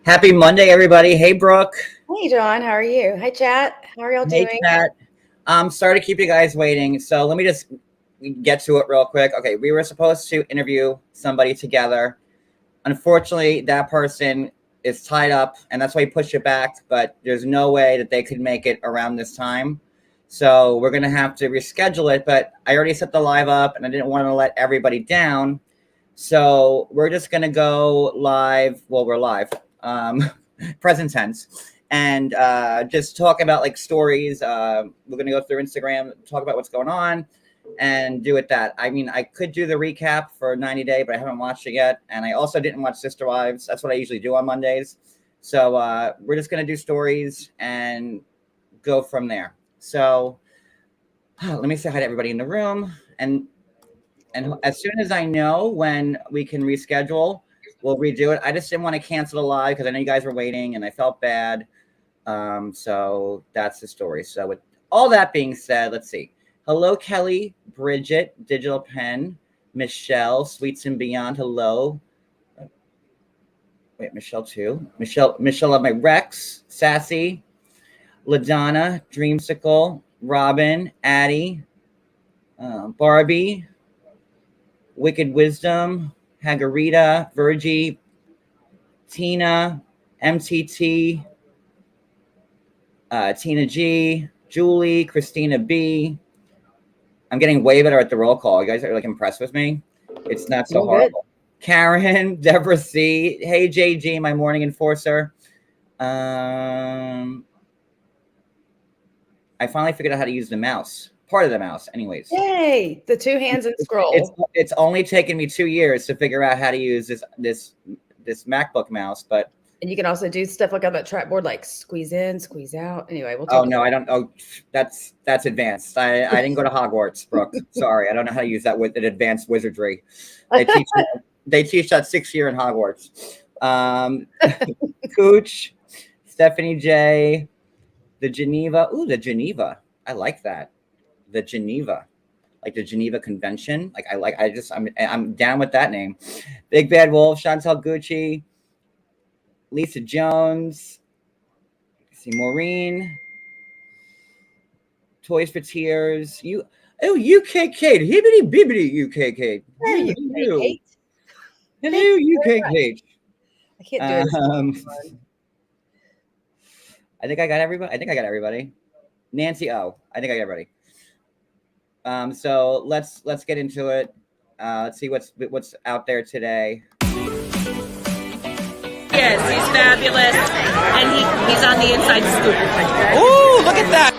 Happy Monday, everybody. Hey, Brooke. Hey, John, how are you? Hi, chat. How are y'all Hey, doing? Pat. Sorry to keep you guys waiting. So let me just get to it real quick. Okay, we were supposed to interview somebody together. Unfortunately, that person is tied up, and that's why we pushed it back. But there's no way that they could make it around this time. So we're gonna have to reschedule it. But I already set the live up, and I didn't want to let everybody down. So we're just gonna go live. Well, we're live. Present tense, and just talk about like stories. We're gonna go through Instagram, talk about what's going on, and do it that. I mean, I could do the recap for 90 Day, but I haven't watched it yet, and I also didn't watch Sister Wives. That's what I usually do on Mondays. So we're just gonna do stories and go from there. So let me say hi to everybody in the room, and as soon as I know when we can reschedule, we'll redo it. I just didn't want to cancel the live because I know you guys were waiting and I felt bad. So that's the story. So with all that being said, let's see. Hello, Kelly, Bridget, Digital Pen, Michelle, Sweets and Beyond. Hello. Wait, Michelle too. Michelle of my Rex, Sassy, LaDonna, Dreamsicle, Robin, Addie, Barbie, Wicked Wisdom, Hagarita, Virgie, Tina, MTT, Tina G, Julie, Christina B. I'm getting way better at the roll call. You guys are like impressed with me. It's not so Doing good. horrible. Karen, Deborah C. Hey, JG, my morning enforcer. I finally figured out how to use the mouse. Part of the mouse, anyways. Yay! The two hands and scroll. It's only taken me 2 years to figure out how to use this MacBook mouse, but And you can also do stuff like on that trackboard, like squeeze in, squeeze out. Anyway, we'll oh talk. no, I don't. Oh, that's advanced. I didn't go to Hogwarts, Brooke. Sorry, I don't know how to use that with an advanced wizardry. They teach they teach that 6th year in Hogwarts. Cooch, Stephanie J, the Geneva. Ooh, the Geneva. I like that. The Geneva, like the Geneva Convention. I'm down with that name. Big Bad Wolf, Chantel Gucci, Lisa Jones. See Maureen. Toys for Tears. UKK. Hibbity bibbity UKK. There you go, Kate. Hello, Thank you very UKK. I can't do it. I think I got everybody. Nancy O. I think I got everybody. So let's get into it. Let's see what's out there today. Yes, he's fabulous, and he's on the inside scoop. Ooh, look at that!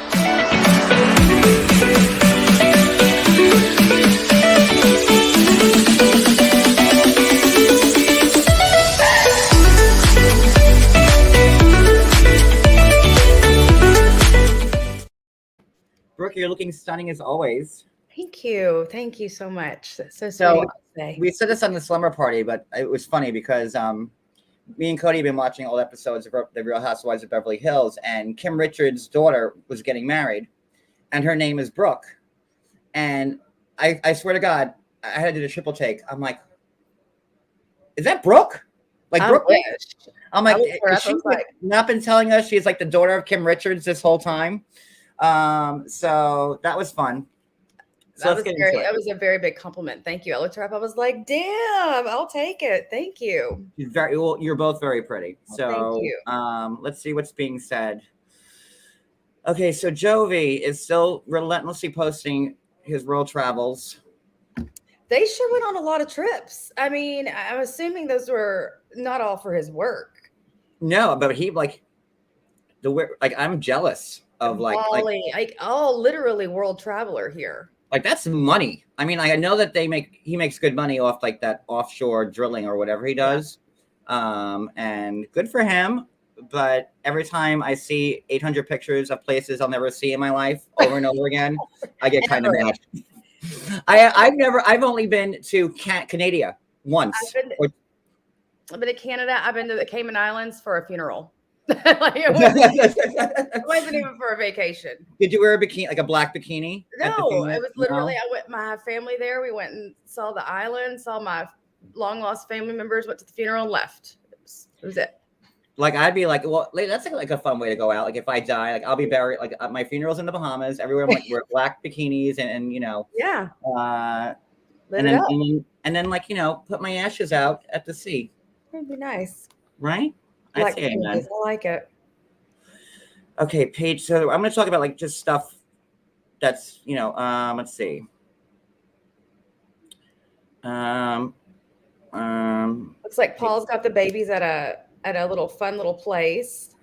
Brooke, you're looking stunning as always. Thank you. Thank you so much. That's so So sweet to say. we said this on the slumber party, but it was funny because me and Cody have been watching all episodes of The Real Housewives of Beverly Hills, and Kim Richards' daughter was getting married, and her name is Brooke. And I swear to God, I had to do a triple take. I'm like, is that Brooke? Like Brooke? I'm like, she's not been telling us she's like the daughter of Kim Richards this whole time. So that was fun. So that was a very big compliment. Thank you. I looked her up. I was like, damn, I'll take it. Thank you. You're both very pretty. So thank you. Let's see what's being said. Okay, so Jovi is still relentlessly posting his world travels. They sure went on a lot of trips. I mean, I'm assuming those were not all for his work. No, but he I'm jealous of Bali, literally world traveler here. Like that's money. I mean, I know that he makes good money off like that offshore drilling or whatever he does. Yeah. And good for him. But every time I see 800 pictures of places I'll never see in my live over and over again, I get kind of mad. I've only been to Canada once. I've been to Canada. I've been to the Cayman Islands for a funeral. It wasn't even for a vacation. Did you wear a bikini, like a black bikini? No, it was literally, I went, my family there. We went and saw the island, saw my long lost family members, went to the funeral and left. It was it. Like I'd be like, well, that's like a fun way to go out. Like if I die, like I'll be buried. Like my funeral's in the Bahamas. Everywhere I'm like wear black bikinis and Yeah. uh, Live it up. and then like put my ashes out at the sea. It'd be nice. Right? I Like say amen. I like it. Okay, Paige. So I'm going to talk about like just stuff that's let's see. Looks like Paul's got the babies at a little fun little place.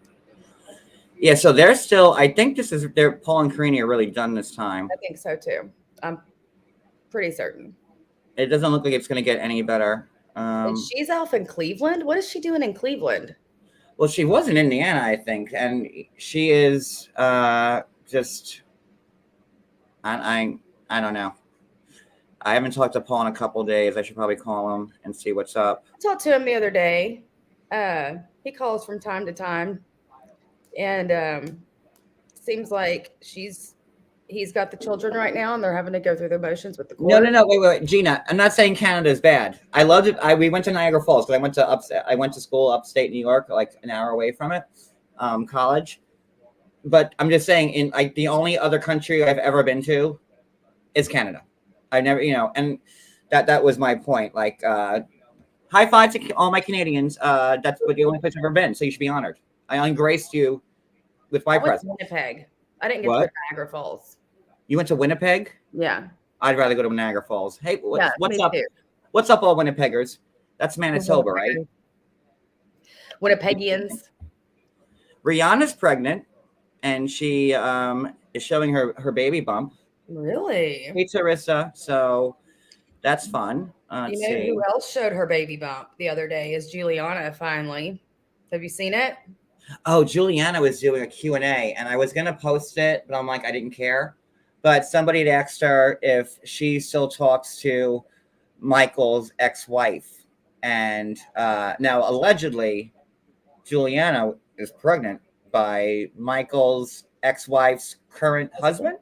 Yeah, so they're still. I think they're Paul and Karina are really done this time. I think so too. I'm pretty certain. It doesn't look like it's going to get any better. And she's off in Cleveland. What is she doing in Cleveland? Well, she was in Indiana, I think, and she is just. I don't know. I haven't talked to Paul in a couple of days. I should probably call him and see what's up. I talked to him the other day. He calls from time to time, and seems like he's got the children right now, and they're having to go through the motions with the court. No, wait, Gina. I'm not saying Canada is bad. I loved it. We went to Niagara Falls because I went to school upstate New York, like an hour away from it, college. But I'm just saying, the only other country I've ever been to is Canada. I never, and that was my point. Like, high five to all my Canadians. That's the only place I've ever been. So you should be honored. I ungraced you with my presence. Winnipeg. I didn't get to go to Niagara Falls. You went to Winnipeg? Yeah. I'd rather go to Niagara Falls. Hey, what's up? Too. What's up, all Winnipeggers? That's Manitoba, right? Winnipegians. Rihanna's pregnant, and she is showing her baby bump. Really? Hey, Teresa. So that's fun. Who else showed her baby bump the other day is Juliana, finally. Have you seen it? Oh, Juliana was doing a Q&A, and I was going to post it, but I'm like, I didn't care. But somebody had asked her if she still talks to Michael's ex-wife. And now, allegedly, Juliana is pregnant by Michael's ex-wife's current husband.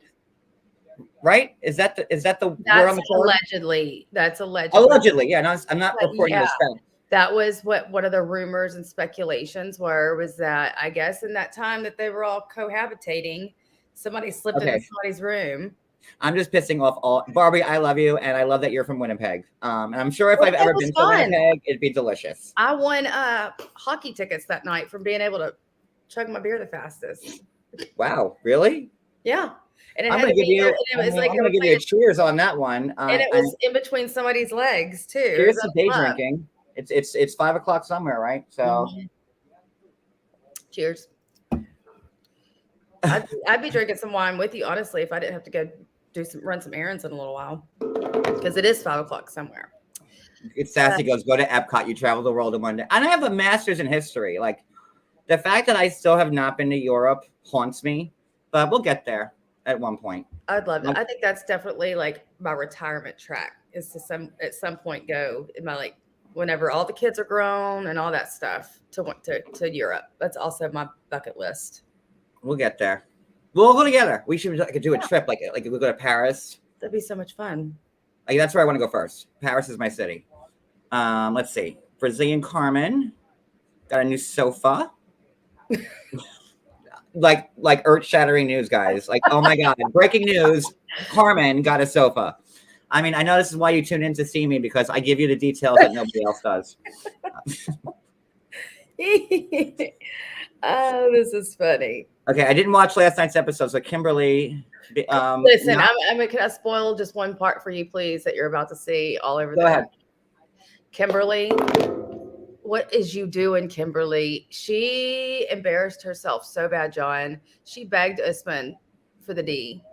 Right? Is that the That's word on the board? Allegedly. That's allegedly. Allegedly, yeah. No, I'm not reporting this fact. That was what one of the rumors and speculations was that I guess in that time that they were all cohabitating, somebody slipped into somebody's room. I'm just pissing off all Barbie. I love you, and I love that you're from Winnipeg. And I'm sure if I've ever been to Winnipeg, it'd be delicious. I won hockey tickets that night from being able to chug my beer the fastest. Wow, really? Yeah. And I'm gonna give you a cheers on that one. And it was in between somebody's legs too. Here's some day drinking. It's 5 o'clock somewhere, right? So, cheers. I'd be drinking some wine with you, honestly, if I didn't have to go run some errands in a little while, because it is 5 o'clock somewhere. It's Sassy goes, go to Epcot. You travel the world in one day. And I have a master's in history. Like the fact that I still have not been to Europe haunts me, but we'll get there at one point. I'd love it. I think that's definitely like my retirement track is to at some point go in my whenever all the kids are grown and all that stuff to Europe. That's also my bucket list. We'll get there. We'll go together. We should do a trip like we go to Paris. That'd be so much fun. Like that's where I want to go first. Paris is my city. Let's see. Brazilian Carmen got a new sofa. like earth-shattering news, guys. Like, oh my God, breaking news. Carmen got a sofa. I mean, I know this is why you tune in to see me, because I give you the details that nobody else does. Oh, this is funny. Okay, I didn't watch last night's episode, so Kimberly. Listen, can I spoil just one part for you, please, that you're about to see all over Go ahead. Kimberly, what is you doing, Kimberly? She embarrassed herself so bad, John. She begged Usman for the D.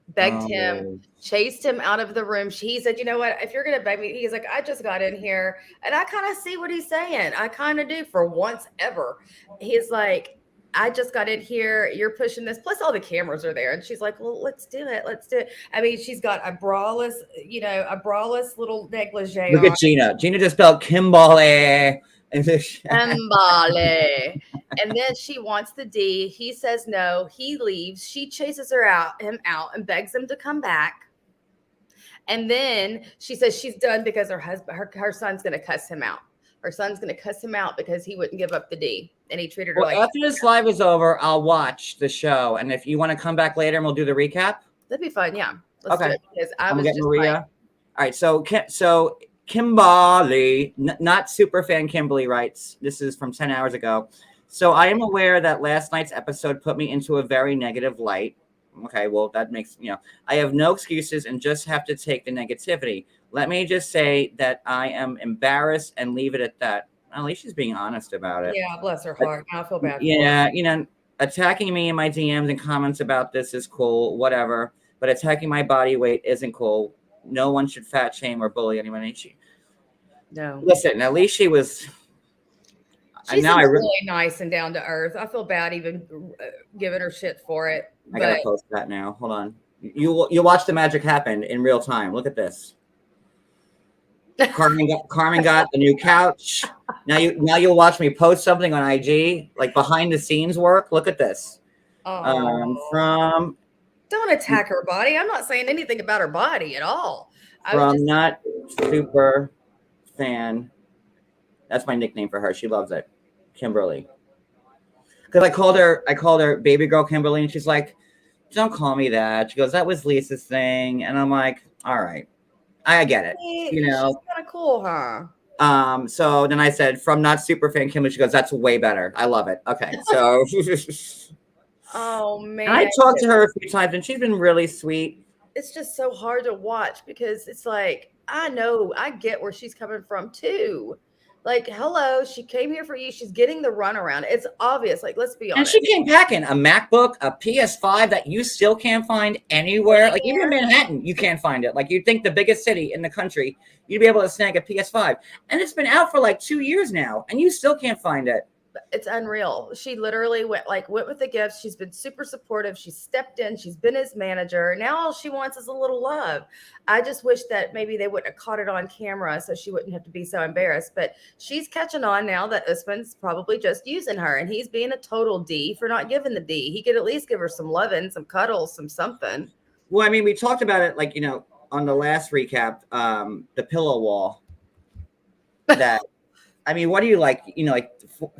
Begged him, chased him out of the room. He said, you know what, if you're going to beg me, he's like, I just got in here. And I kind of see what he's saying. I kind of do for once ever. He's like, I just got in here. You're pushing this. Plus all the cameras are there. And she's like, well, let's do it. Let's do it. I mean, she's got a braless little negligee. Look at Gina. Gina just spelled Kimberly. Kimberly. And then she wants the D. He says no. He leaves. She chases him out and begs him to come back. And then she says she's done because her son's going to cuss him out. her son's going to cuss him out because he wouldn't give up the D. And he treated her Well, like after this live is over, I'll watch the show. And if you want to come back later and we'll do the recap. that'd be fun. Yeah. Let's do Okay. it because I I'm was gonna get just Maria. like, All right. So Kimberly, not super fan Kimberly writes, this is from 10 hours ago. So I am aware that last night's episode put me into a very negative light. Okay, well, that makes, I have no excuses and just have to take the negativity. Let me just say that I am embarrassed and leave it at that. At least she's being honest about it. yeah, bless her heart. I feel bad for her. Yeah, attacking me in my DMs and comments about this is cool, whatever. But attacking my body weight isn't cool. No one should fat shame or bully anyone. No. Listen, at least she was. She's now really nice and down to earth. I feel bad even giving her shit for it. I gotta post that now. Hold on. You watch the magic happen in real time. Look at this. Carmen got the new couch. Now you'll watch me post something on IG, like behind the scenes work. Look at this. From Don't attack her body. I'm not saying anything about her body at all. Not super fan. That's my nickname for her. She loves it. Kimberly. Because I called her baby girl Kimberly, and she's like, don't call me that. She goes, that was Lisa's thing. And I'm like, all right. I get it. She's kind of cool, huh? So then I said, from not super fan Kimberly, she goes, that's way better. I love it. Okay. So oh man. And I talked to her a few times and she's been really sweet. It's just so hard to watch because it's like, I get where she's coming from too. Like, hello, she came here for you. She's getting the runaround. It's obvious. Like, let's be honest. And she came packing a MacBook, a PS5 that you still can't find anywhere. Like, even in Manhattan, you can't find it. Like, you'd think the biggest city in the country, you'd be able to snag a PS5. And it's been out for like 2 years now, and you still can't find it. It's unreal. She literally went with the gifts. She's been super supportive. She stepped in. She's been his manager. Now all she wants is a little love. I just wish that maybe they wouldn't have caught it on camera so she wouldn't have to be so embarrassed. But she's catching on now that Usman's probably just using her, and he's being a total D for not giving the D. He could at least give her some loving, some cuddles, some something. Well, I mean, we talked about it, like, on the last recap, the pillow wall. That, I mean, what do you like?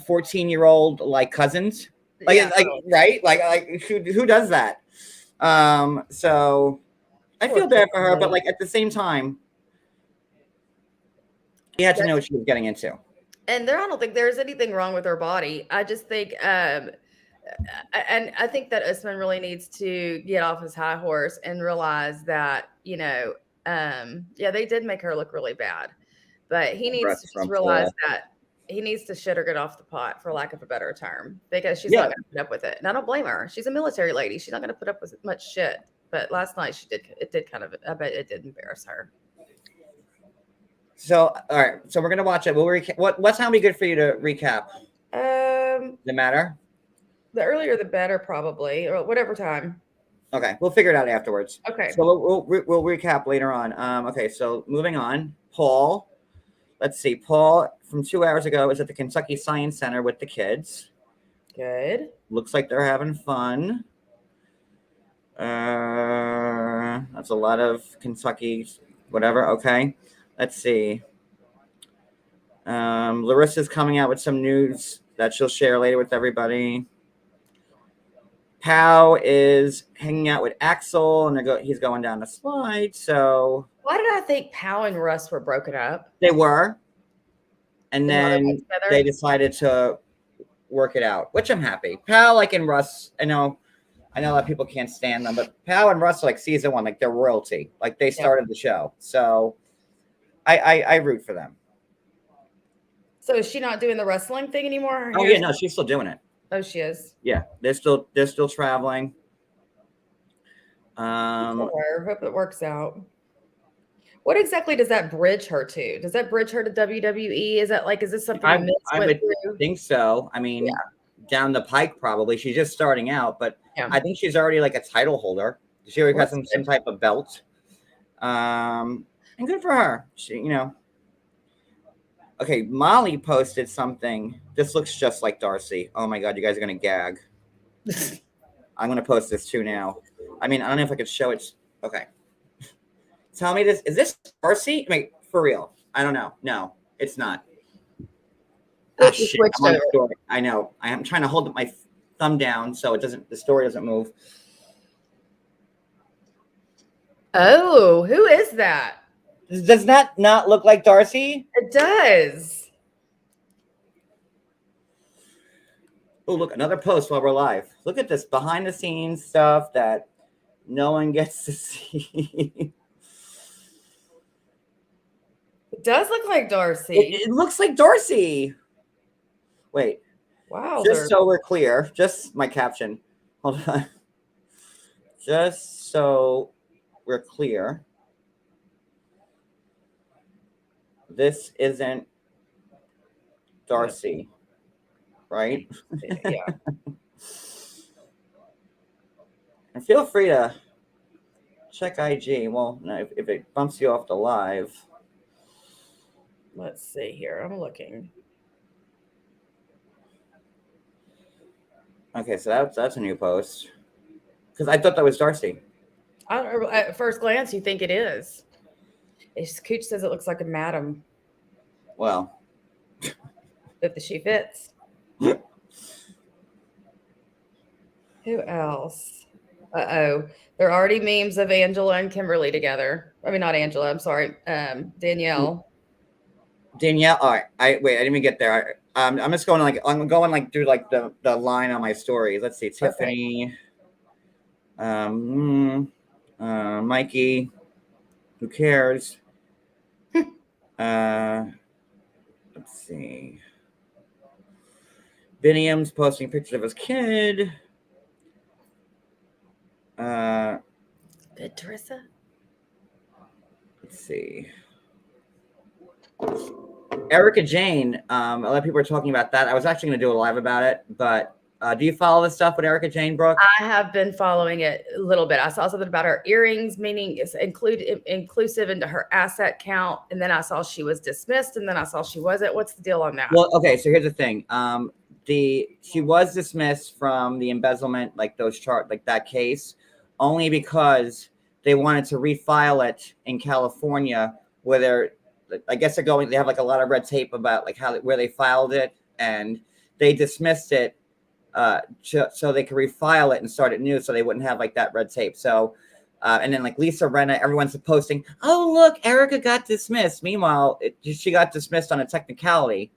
14-year-old like cousins, right? Like who does that? So I feel bad for her, but like at the same time, you had to know what she was getting into. And I don't think there's anything wrong with her body. I just think, and I think that Usman really needs to get off his high horse and realize that, they did make her look really bad, but he needs to just realize that he needs to shit or get off the pot, for lack of a better term, because she's not going to put up with it. And I don't blame her. She's a military lady. She's not going to put up with much shit. But last night it did kind of, I bet it did embarrass her. So, all right. So we're going to watch it. We'll recap. What time would be good for you to recap? The matter? The earlier, the better, probably, or whatever time. Okay. We'll figure it out afterwards. Okay. So we'll recap later on. Okay. So moving on, Paul. Let's see. Paul from 2 hours ago is at the Kentucky Science Center with the kids. Good. Looks like they're having fun. That's a lot of Kentucky, whatever. Okay. Let's see. Larissa's coming out with some news that she'll share later with everybody. Pow is hanging out with Axel, and he's going down the slide. So why did I think Pow and Russ were broken up? They were, and then they decided to work it out, which I'm happy. Pow, and Russ, I know a lot of people can't stand them, but Pow and Russ are like season one, like they're royalty, like they started the show. So I root for them. So is she not doing the wrestling thing anymore? Oh yeah, no, she's still doing it. Oh, she is. Yeah, they're still traveling. Hope it works out. What exactly does that bridge her to? Does that bridge her to WWE? Is this something I would think so. I mean, down the pike probably. She's just starting out, but I think she's already like a title holder. She already got some type of belt. And good for her. She, Okay, Molly posted something. This looks just like Darcy. Oh my God, you guys are gonna gag. I'm gonna post this too now. I mean, I don't know if I could show it. Okay. Tell me this. Is this Darcy? I mean, for real. I don't know. No, it's not. Ah, You shit. switched I'm on the over. story. I know. I am trying to hold my thumb down so the story doesn't move. Oh, who is that? Does that not look like Darcy? It does. Oh, look, another post while we're live. Look at this behind the scenes stuff that no one gets to see. It does look like Darcy. It looks like Darcy. Wait, Wow. just so we're clear, just my caption. Hold on. Just so we're clear, this isn't Darcy, right? Yeah. And feel free to check IG. Well, no, if it bumps you off the live. Let's see here. I'm looking. Okay, so that's a new post. Because I thought that was Darcy. I don't know, at first glance, you think it is. Cooch says it looks like a madam. Well, If the shoe fits. Who else? Uh-oh. There are already memes of Angela and Kimberly together. I mean, not Angela. I'm sorry. Danielle. Danielle. All right. I didn't even get there. I'm just going I'm going through like the line on my stories. Let's see. Tiffany. Mikey. Who cares? Let's see. Vinium's posting pictures of his kid. Good, Teresa. Let's see. Erica Jane. A lot of people are talking about that. I was actually going to do a live about it, but do you follow this stuff with Erica Jane, Brooke? I have been following it a little bit. I saw something about her earrings, meaning it's inclusive into her asset count. And then I saw she was dismissed, and then I saw she wasn't. What's the deal on that? Well, okay. So here's the thing. She was dismissed from the embezzlement, like that case, only because they wanted to refile it in California, where I guess they have like a lot of red tape about like where they filed it, and they dismissed it so they could refile it and start it new, so they wouldn't have like that red tape. So, and then like Lisa Rinna, everyone's posting, "Oh look, Erica got dismissed." Meanwhile, she got dismissed on a technicality.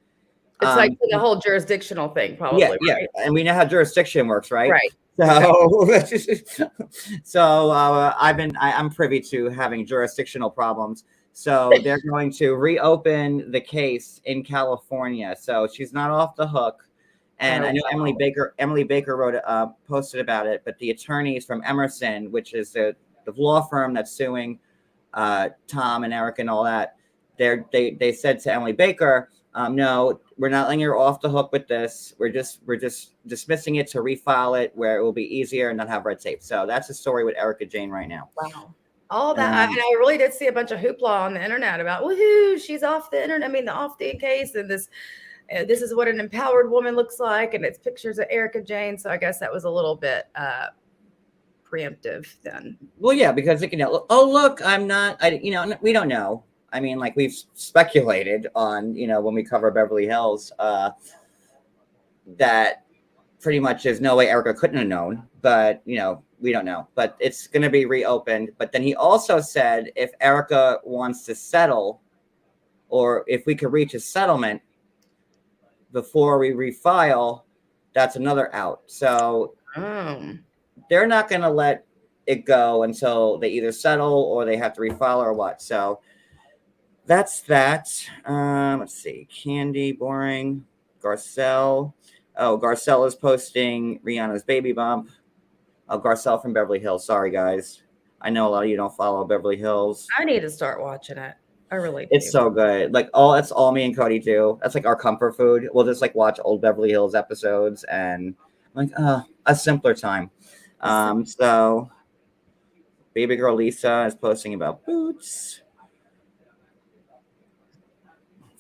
It's like the whole jurisdictional thing, probably. Yeah, right? yeah, and we know how jurisdiction works, right? Right. So, I'm privy to having jurisdictional problems. So they're going to reopen the case in California. So she's not off the hook. And I know Emily Baker posted about it, but the attorneys from Emerson, which is the law firm that's suing Tom and Eric and all that, they said to Emily Baker, no, we're not letting her off the hook with this. We're just dismissing it to refile it where it will be easier and not have red tape. So that's the story with Erica Jane right now. Wow. All that. I really did see a bunch of hoopla on the internet about, woohoo, she's off the internet. I mean, the off the case, and this is what an empowered woman looks like, and it's pictures of Erica Jane. So I guess that was a little bit preemptive then. Well, yeah, because oh look, we don't know. I mean, like we've speculated on, when we cover Beverly Hills, that pretty much there's no way Erica couldn't have known, but we don't know. But it's going to be reopened. But then he also said if Erica wants to settle, or if we could reach a settlement before we refile, that's another out. So they're not going to let it go until they either settle or they have to refile or what. So that's that. Let's see. Candy, boring. Garcelle. Oh, Garcelle is posting Rihanna's baby bump. Oh, Garcelle from Beverly Hills. Sorry, guys. I know a lot of you don't follow Beverly Hills. I need to start watching it. I really do. It's so good. Like that's all me and Cody do. That's like our comfort food. We'll just like watch old Beverly Hills episodes and like a simpler time. So baby girl Lisa is posting about boots.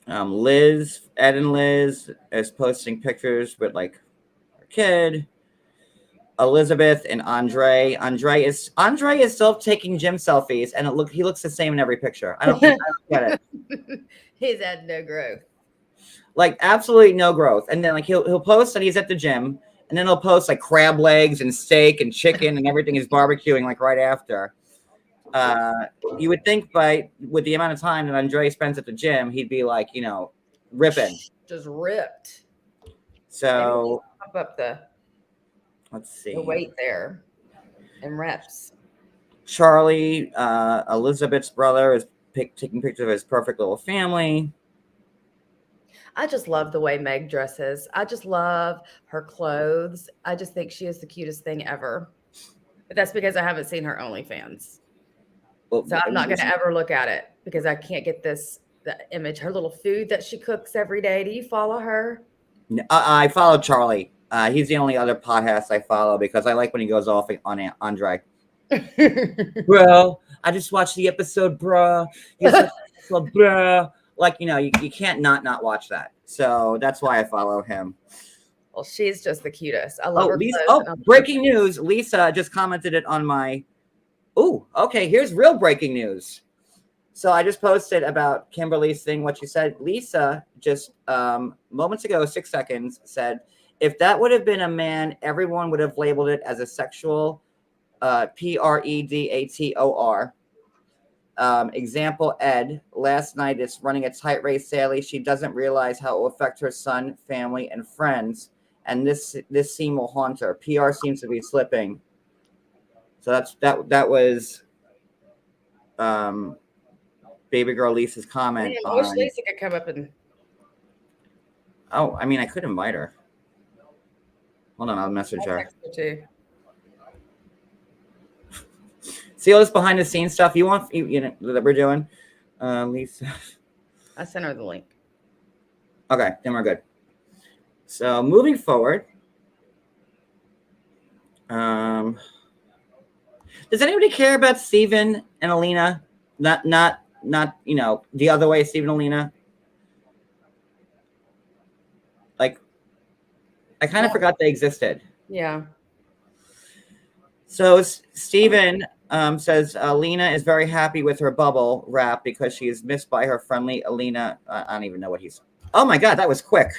Ed and Liz is posting pictures with like her kid. Elizabeth and Andre. Andre is still taking gym selfies, and he looks the same in every picture. I don't get it. He's had no growth. Like absolutely no growth. And then like he'll post that he's at the gym, and then he'll post like crab legs and steak and chicken and everything he's barbecuing like right after. You would think with the amount of time that Andre spends at the gym, he'd be like, ripping. Just ripped. So Pump up the let's see. weight there and reps. Charlie, Elizabeth's brother, is taking pictures of his perfect little family. I just love the way Meg dresses. I just love her clothes. I just think she is the cutest thing ever. But that's because I haven't seen her OnlyFans. Well, So I'm not going to ever look at it because I can't get the image. Her little food that she cooks every day. Do you follow her? I follow Charlie. He's the only other podcast I follow because I like when he goes off on Andre. Bro, I just watched the episode, bruh. Bruh. Like, you can't not watch that. So that's why I follow him. Well, she's just the cutest. I love her. Lisa, breaking news. Lisa just commented it on my. Oh, okay. Here's real breaking news. So I just posted about Kimberly's thing, what she said. Lisa just moments ago, 6 seconds, said, if that would have been a man, everyone would have labeled it as a sexual predator. Example, Ed, last night is running a tight race. Sally, she doesn't realize how it will affect her son, family, and friends. And this scene will haunt her. PR seems to be slipping. So that was baby girl Lisa's comment. I wish Lisa could come up and. Oh, I mean, I could invite her. Hold on, I'll message her. Text her too. See all this behind the scenes stuff you want that we're doing, Lisa. I sent her the link. Okay, then we're good. So moving forward, does anybody care about Steven and Alina? Not the other way, Steven and Alina. Like, I kind of forgot they existed. Yeah. So Steven says Alina is very happy with her bubble wrap because she is missed by her friendly Alina. I don't even know what he's. Oh my God, that was quick.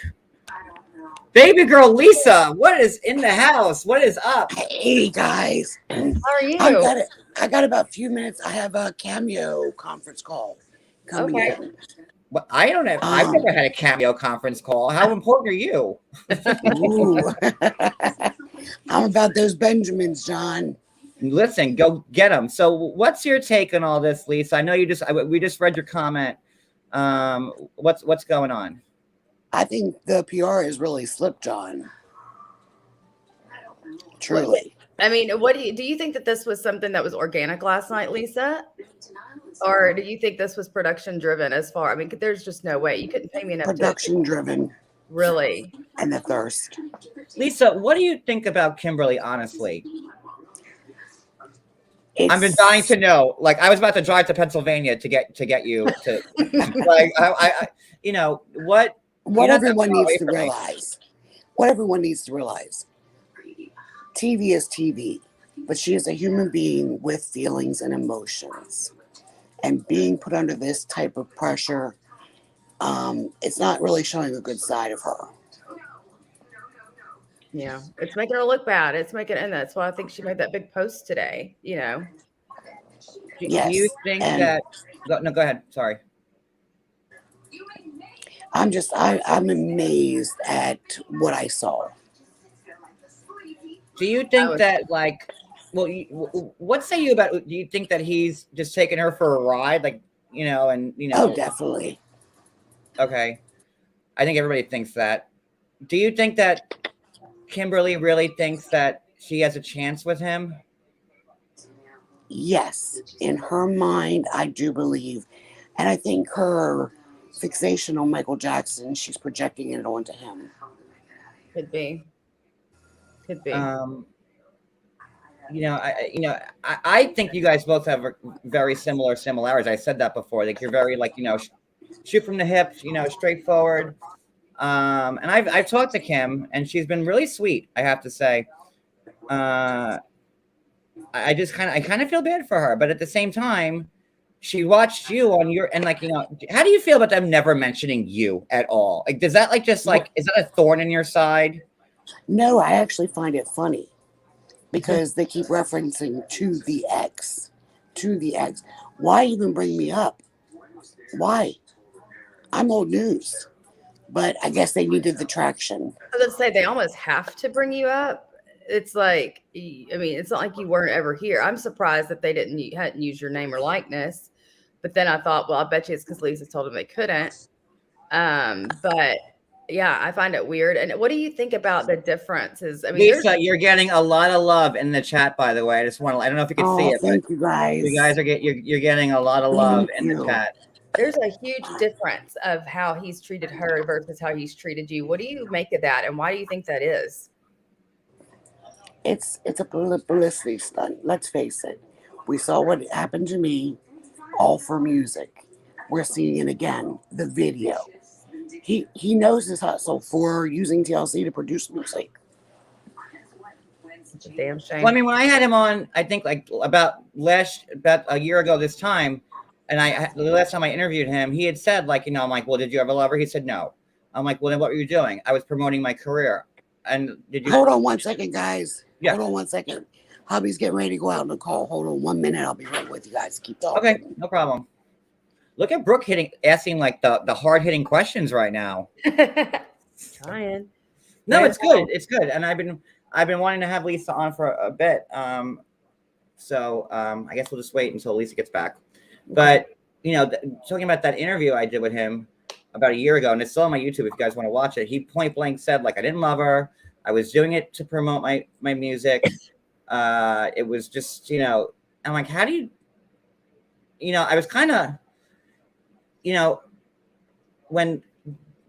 Baby girl Lisa, what is in the house? What is up? Hey guys. How are you? I got about a few minutes. I have a Cameo conference call coming in. Well, I don't have. I've never had a Cameo conference call. How important are you? Ooh. I'm about those Benjamins, John. Listen, go get them. So, what's your take on all this, Lisa? I know we just read your comment. What's going on? I think the PR has really slipped, John. Truly. I mean, do you think that this was something that was organic last night, Lisa? Or do you think this was production driven I mean, there's just no way. You couldn't pay me enough. Production driven. Really? And the thirst. Lisa, what do you think about Kimberly, honestly? I've been dying to know. Like, I was about to drive to Pennsylvania to get you to like what everyone needs to realize. What everyone needs to realize. TV is TV, but she is a human being with feelings and emotions. And being put under this type of pressure, it's not really showing a good side of her. Yeah, it's making her look bad. And that's why I think she made that big post today, Yes. Do you think that... No, go ahead. Sorry. I'm amazed at what I saw. Do you think that, like, what say you about, do you think that he's just taking her for a ride? Like, Oh, definitely. Okay. I think everybody thinks that. Do you think that Kimberly really thinks that she has a chance with him? Yes. In her mind, I do believe. And I think her fixation on Michael Jackson, she's projecting it onto him. Could be. I think you guys both have very similarities. I said that before. Like, you're very, like, shoot from the hip, straightforward. And I've talked to Kim, and she's been really sweet, I have to say. I kind of feel bad for her, but at the same time, she watched you on your, and like, how do you feel about them never mentioning you at all? Like, does that like just like, is that a thorn in your side? No, I actually find it funny because they keep referencing to the ex. Why even bring me up? Why? I'm old news. But I guess they needed the traction. I was gonna say they almost have to bring you up. It's like, I mean, it's not like you weren't ever here. I'm surprised that they hadn't used your name or likeness. But then I thought, well, I bet you it's because Lisa told them they couldn't. But yeah, I find it weird. And what do you think about the differences? I mean, Lisa, you're getting a lot of love in the chat, by the way. I just want to, I don't know if you can see it, Thank but you guys. you guys are you're getting a lot of love in the chat. there's a huge difference of how he's treated her versus how he's treated you. What do you make of that? And why do you think that is? It's a publicity stunt. Let's face it. We saw what happened to me, all for music. We're seeing it again, the video. He knows his hustle for using TLC to produce music. It's a damn shame. Well, I mean, when I had him on, I think like about a year ago this time, and the last time I interviewed him, he had said like, I'm like, well, did you ever love her? He said no. I'm like, well, then what were you doing? I was promoting my career. And did you? Hold on 1 second, guys. Yeah. Hold on 1 second. Hubby's getting ready to go out on the call. Hold on 1 minute. I'll be right with you guys. Keep talking. Okay, no problem. Look at Brooke asking like the hard hitting questions right now. Trying. No, it's good. It's good. And I've been wanting to have Lisa on for a bit. So I guess we'll just wait until Lisa gets back. But talking about that interview I did with him about a year ago, and it's still on my YouTube if you guys want to watch it. He point blank said like, I didn't love her. I was doing it to promote my music. It was just, I'm like, how do you, I was kind of, when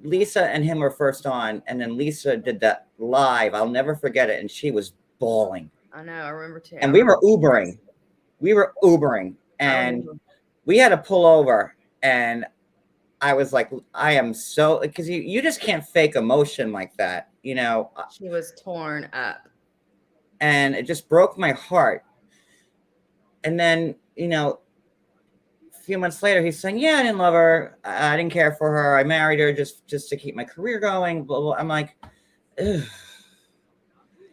Lisa and him were first on, and then Lisa did that live, I'll never forget it. And she was bawling. I know, I remember too. And we were Ubering. And we had to pull over. And I was like, I am so, because you just can't fake emotion like that, She was torn up. And it just broke my heart. And then, a few months later, he's saying, yeah, I didn't love her. I didn't care for her. I married her just to keep my career going. Blah, blah. I'm like, ugh.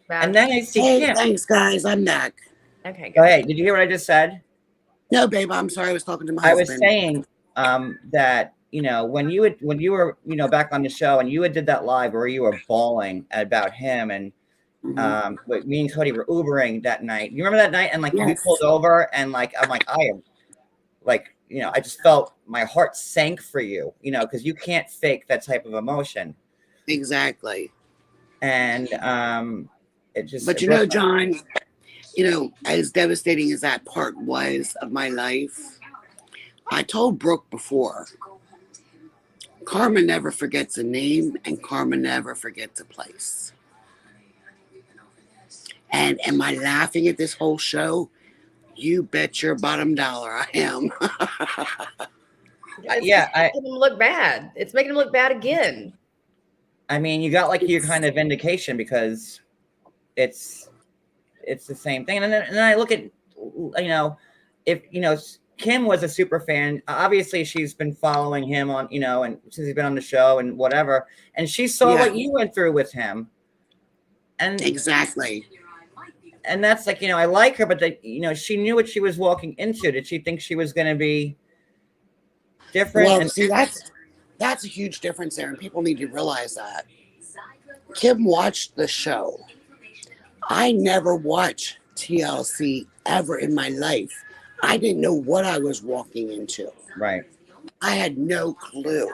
And then I see Hey, Kim. thanks, guys. I'm back. Okay, Go ahead. Did you hear what I just said? No, babe, I'm sorry. I was talking to my I husband. was saying that, when you were, back on the show and you did that live where you were bawling about him and me and Cody were Ubering that night. You remember that night? And like, Yes. we pulled over and like, I'm like, I am like, I just felt my heart sank for you, because you can't fake that type of emotion. Exactly. And it just. But John, as devastating as that part was of my life, I told Brooke before, karma never forgets a name and karma never forgets a place. And am I laughing at this whole show? You bet your bottom dollar I am. It's Yeah, making him look bad. It's making him look bad again. I mean, you got like your kind of vindication because it's the same thing. And then I look at, if Kim was a super fan, obviously she's been following him on, and since he's been on the show and whatever, and she saw what you went through with him. And exactly. And that's like, I like her, but she knew what she was walking into. Did she think she was going to be different? Well, see, that's a huge difference there, and people need to realize that. Kim watched the show. I never watched TLC ever in my life. I didn't know what I was walking into. Right. I had no clue.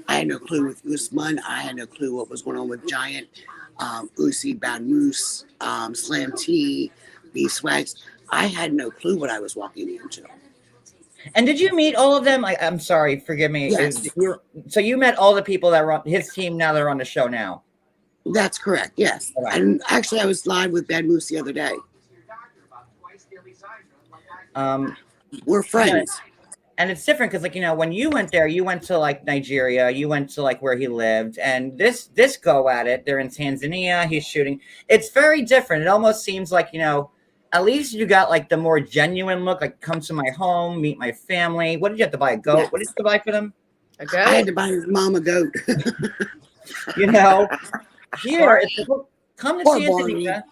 I had no clue with Usman. I had no clue what was going on with Giant, Uzi, Bad Moose, Slam T, B Swags. I had no clue what I was walking into. And did you meet all of them? I'm sorry, forgive me. Yes. So you met all the people that were on his team now they're on the show now? That's correct, yes. Right. And actually, I was live with Bad Moose the other day. We're friends. And it's different because, like, when you went there, you went to like Nigeria, you went to like where he lived, and this go at it. They're in Tanzania. He's shooting. It's very different. It almost seems like at least you got like the more genuine look, like come to my home, meet my family. What did you have to buy? A goat? Yes. What did you have to buy for them? A I had goat. to buy his mom a goat. You know, here it's come to Poor see Barney. Anita.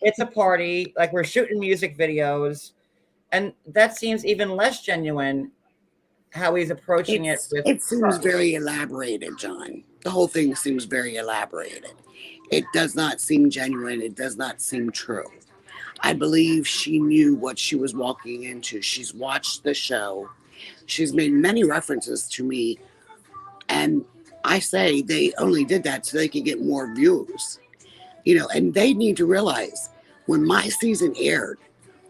It's a party, like we're shooting music videos, and that seems even less genuine how he's approaching it with It seems very elaborated, John. The whole thing seems very elaborated. It does not seem genuine. It does not seem true. I believe she knew what she was walking into. She's watched the show. She's made many references to me. And I say they only did that so they could get more views. You know, and they need to realize when my season aired,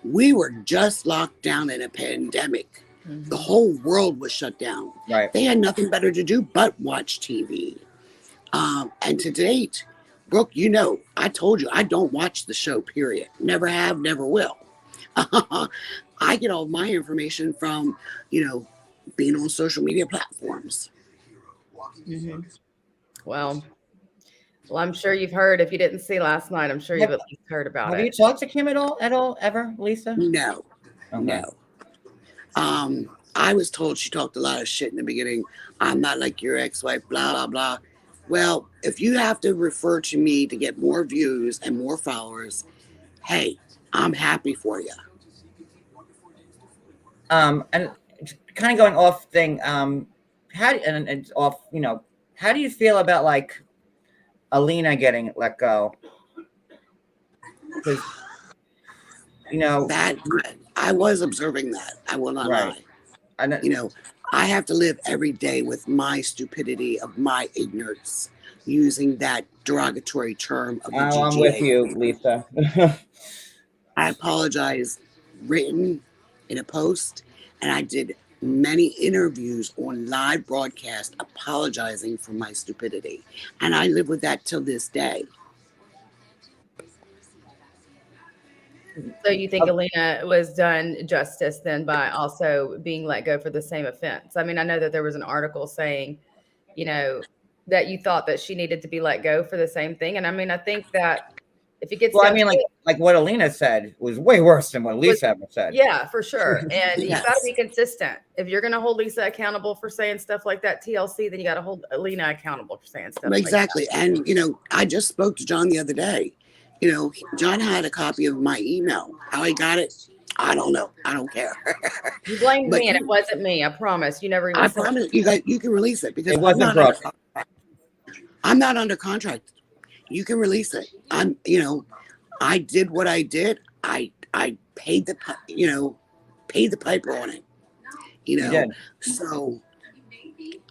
we were just locked down in a pandemic. Mhm. The whole world was shut down. right. They had nothing better to do but watch TV. And to date, Brooke, you know, I told you I don't watch the show, period. Never have, never will. I get all my information from, you know, being on social media platforms. Mhm. Well, I'm sure you've heard. If you didn't see last night, I'm sure you've at least heard about Have you it. talked to Kim at all, ever, Lisa? No, Okay. no. I was told she talked a lot of shit in the beginning. I'm not like your ex-wife, blah, blah, blah. Well, if you have to refer to me to get more views and more followers, hey, I'm happy for you. And kind of going off thing, and it's off, you know, how do you feel about like Alina getting let go? Because, you know, That I was observing that. I will not Right. lie. and You know, I have to live every day with my stupidity of my ignorance, using that derogatory term of the I'm with GGA. you, Lisa. I apologize written in a post, and I did many interviews on live broadcast apologizing for my stupidity. And I live with that till this day. So you think Alina was done justice then by also being let go for the same offense? I mean, I know that there was an article saying, you know, that you thought that she needed to be let go for the same thing. And I mean, I think that if it gets Well, I down mean, to like what Alina said was way worse than what Lisa ever said. yeah, for sure. And you got to Yes. be consistent. If you're going to hold Lisa accountable for saying stuff like that, TLC, then you got to hold Alina accountable for saying stuff Exactly. And, you know, I just spoke to John the other day. You know, John had a copy of my email. How he got it, I don't know. I don't care. like that. You blamed But me, and it wasn't me. I promise. You never even I said promise you guys, you can release it because It wasn't Brooke. I'm not under contract. You can release it. I'm, you know, I did what I did. I paid the, you know, paid the piper on it. You You know, did. so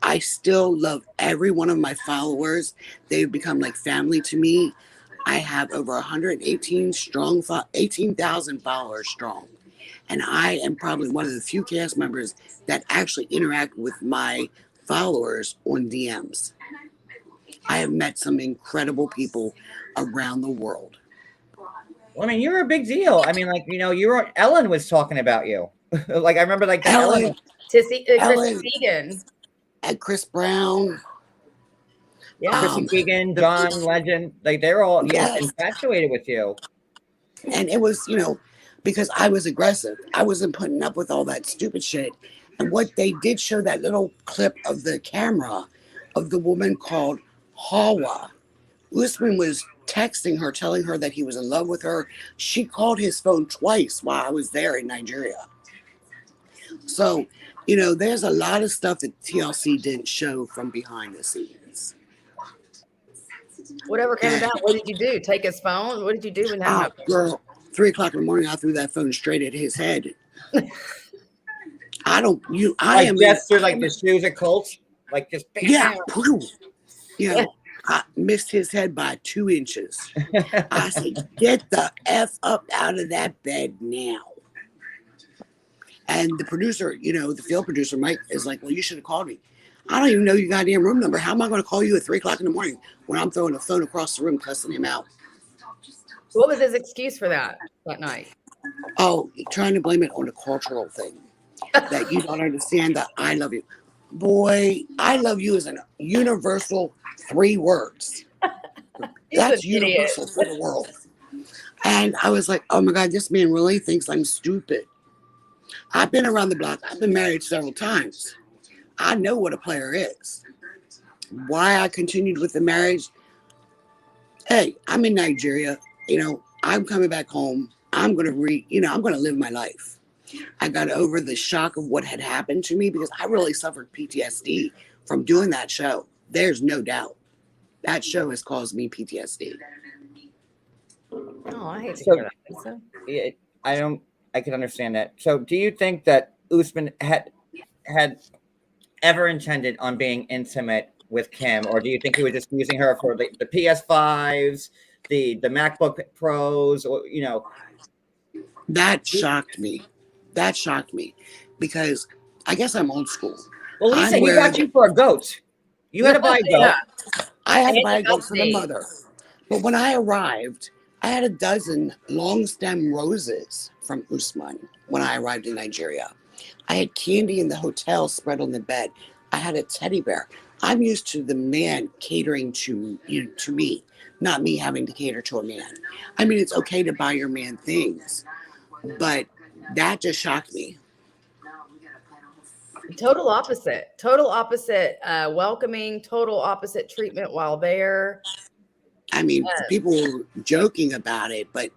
I still love every one of my followers. They've become like family to me. I have over 118 strong, 18,000 followers strong. And I am probably one of the few cast members that actually interact with my followers on DMs. I have met some incredible people around the world. Well, I mean, you're a big deal. I mean, like, you know, Ellen was talking about you. Like, I remember like that Ellen. Chrissy Ellen. Teigen. And Chris Brown. Yeah. Chrissy Teigen, John Legend, like they're all Yes. infatuated with you. And it was, you know, because I was aggressive. I wasn't putting up with all that stupid shit. And what they did show that little clip of the camera of the woman called Hawa. Usman was texting her, telling her that he was in love with her. She called his phone twice while I was there in Nigeria. So, you know, there's a lot of stuff that TLC didn't show from behind the scenes. Whatever came about, what did you do? Take his phone? What did you do when that happened? Girl, 3 o'clock in the morning, I threw that phone straight at his head. I Like gesture, like the shoes at Colts, like just bam, yeah, bam. you know, I missed his head by 2 inches. I said, get the F up out of that bed now. And the producer, you know, the field producer, Mike, is like, well, you should have called me. I don't even know your goddamn room number. How am I going to call you at 3 o'clock in the morning when I'm throwing a phone across the room, cussing him out? What was his excuse for that night? Oh, trying to blame it on a cultural thing. That you don't understand that I love you. Boy, I love you is a universal 3 words. That's universal for the world. And I was like, oh my God, this man really thinks I'm stupid. I've been around the block. I've been married several times. I know what a player is. Why I continued with the marriage? Hey, I'm in Nigeria. I'm coming back home. I'm going to I'm going to live my life. I got over the shock of what had happened to me because I really suffered PTSD from doing that show. There's no doubt. That show has caused me PTSD. Oh, I hate to So hear that, Lisa. I can understand that. So do you think that Usman had ever intended on being intimate with Kim, or do you think he was just using her for the PS5s, the MacBook Pros, or That shocked me. That shocked me because I guess I'm old school. Well, Lisa, I'm he got wearing, you for a goat. You had to buy a goat. Yeah. I had to And buy a you goat got for the me. mother. But when I arrived, I had a dozen long stem roses from Usman when I arrived in Nigeria. I had candy in the hotel spread on the bed. I had a teddy bear. I'm used to the man catering to me, not me having to cater to a man. I mean, it's okay to buy your man things, but that just shocked me. Total opposite. Total opposite welcoming, total opposite treatment while there. I mean, people were joking about it, but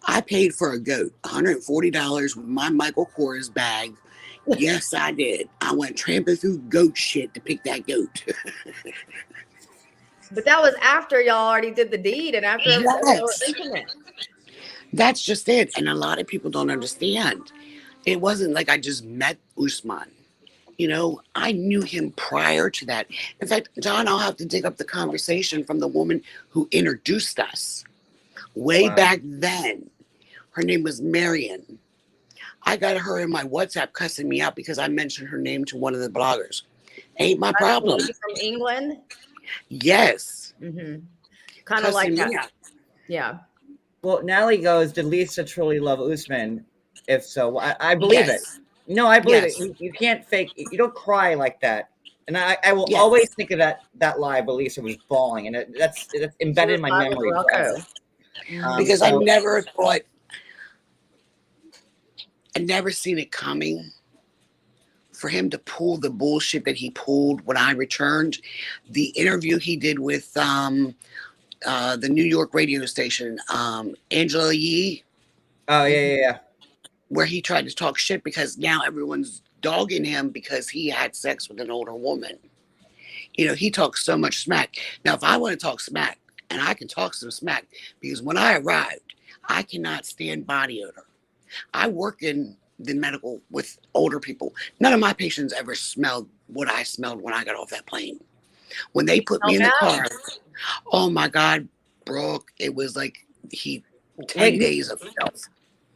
I paid for a goat, $140 with my Michael Kors bag. Yes, I did. I went tramping through goat shit to pick that goat. But that was after y'all already did the deed and after everything was Yes, intimate. that's just it. And a lot of people don't understand. It wasn't like I just met Usman. I knew him prior to that. In fact, John, I'll have to dig up the conversation from the woman who introduced us way back then. Her name was Marion. I got her in my WhatsApp cussing me out because I mentioned her name to one of the bloggers. Ain't my problem. From England? Yes. Mm-hmm. Kind of like that. Yeah. Well, Natalie goes, did Lisa truly love Usman? If so, I believe it. No, I believe it. You can't fake. You don't cry like that. And I will always think of that lie. But Lisa was bawling, and that's embedded in my memory. Because I never thought, I never seen it coming. For him to pull the bullshit that he pulled when I returned, the interview he did with the New York radio station, Angela Yee. Oh yeah. Where he tried to talk shit because now everyone's dogging him because he had sex with an older woman. He talks so much smack. Now, if I want to talk smack, and I can talk some smack, because when I arrived, I cannot stand body odor. I work in the medical with older people. None of my patients ever smelled what I smelled when I got off that plane. When they put me in the car, oh my God, Brooke, it was like 10 days of filth.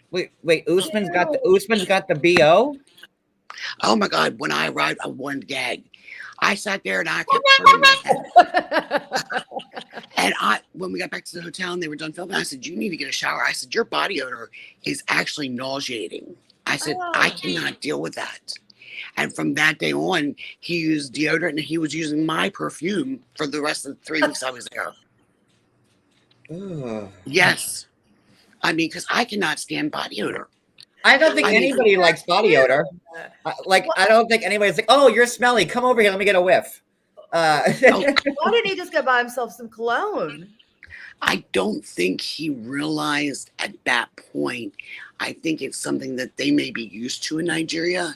Wait, Usman's got the BO? Oh my God, when I arrived, I wanted to gag. I sat there and I kept turning my head. And when we got back to the hotel and they were done filming, I said, you need to get a shower. I said, your body odor is actually nauseating. I said, I cannot deal with that. And from that day on, he used deodorant and he was using my perfume for the rest of the 3 weeks I was there. Yes. I mean, because I cannot stand body odor. I don't think anybody likes body odor. I don't think anybody's like, oh, you're smelly. Come over here. Let me get a whiff. Why didn't he just go buy himself some cologne? I don't think he realized at that point. I think it's something that they may be used to in Nigeria.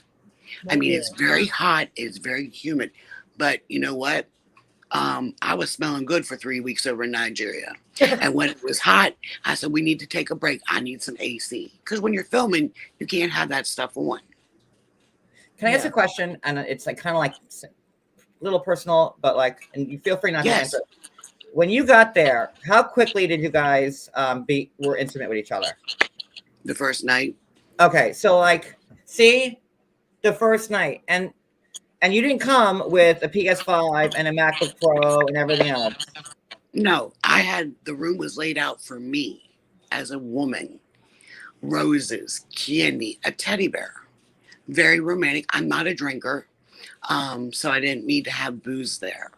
I mean, it's very hot. It's very humid. But you know what? I was smelling good for 3 weeks over in Nigeria. And when it was hot, I said, we need to take a break. I need some AC. Because when you're filming, you can't have that stuff on. Can I ask a question? And it's like kind of like a little personal, but and you feel free not to answer. When you got there, how quickly did you guys were intimate with each other? The first night. Okay, so the first night, and you didn't come with a PS5 and a MacBook Pro and everything else. No, the room was laid out for me as a woman. Roses, candy, a teddy bear. Very romantic. I'm not a drinker, so I didn't need to have booze there.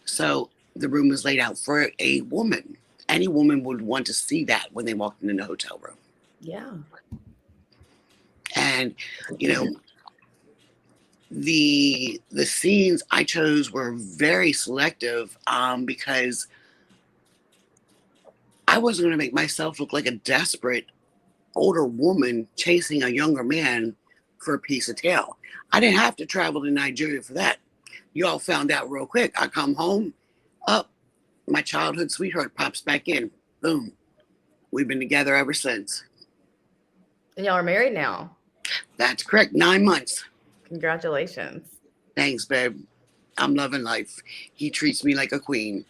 So the room was laid out for a woman. Any woman would want to see that when they walked in the hotel room. Yeah. And, you know, the scenes I chose were very selective because I wasn't going to make myself look like a desperate older woman chasing a younger man for a piece of tail. I didn't have to travel to Nigeria for that. You all found out real quick. I come home, up, my childhood sweetheart pops back in. Boom. We've been together ever since. And y'all are married now. That's correct. 9 months. Congratulations. Thanks, babe. I'm loving life. He treats me like a queen.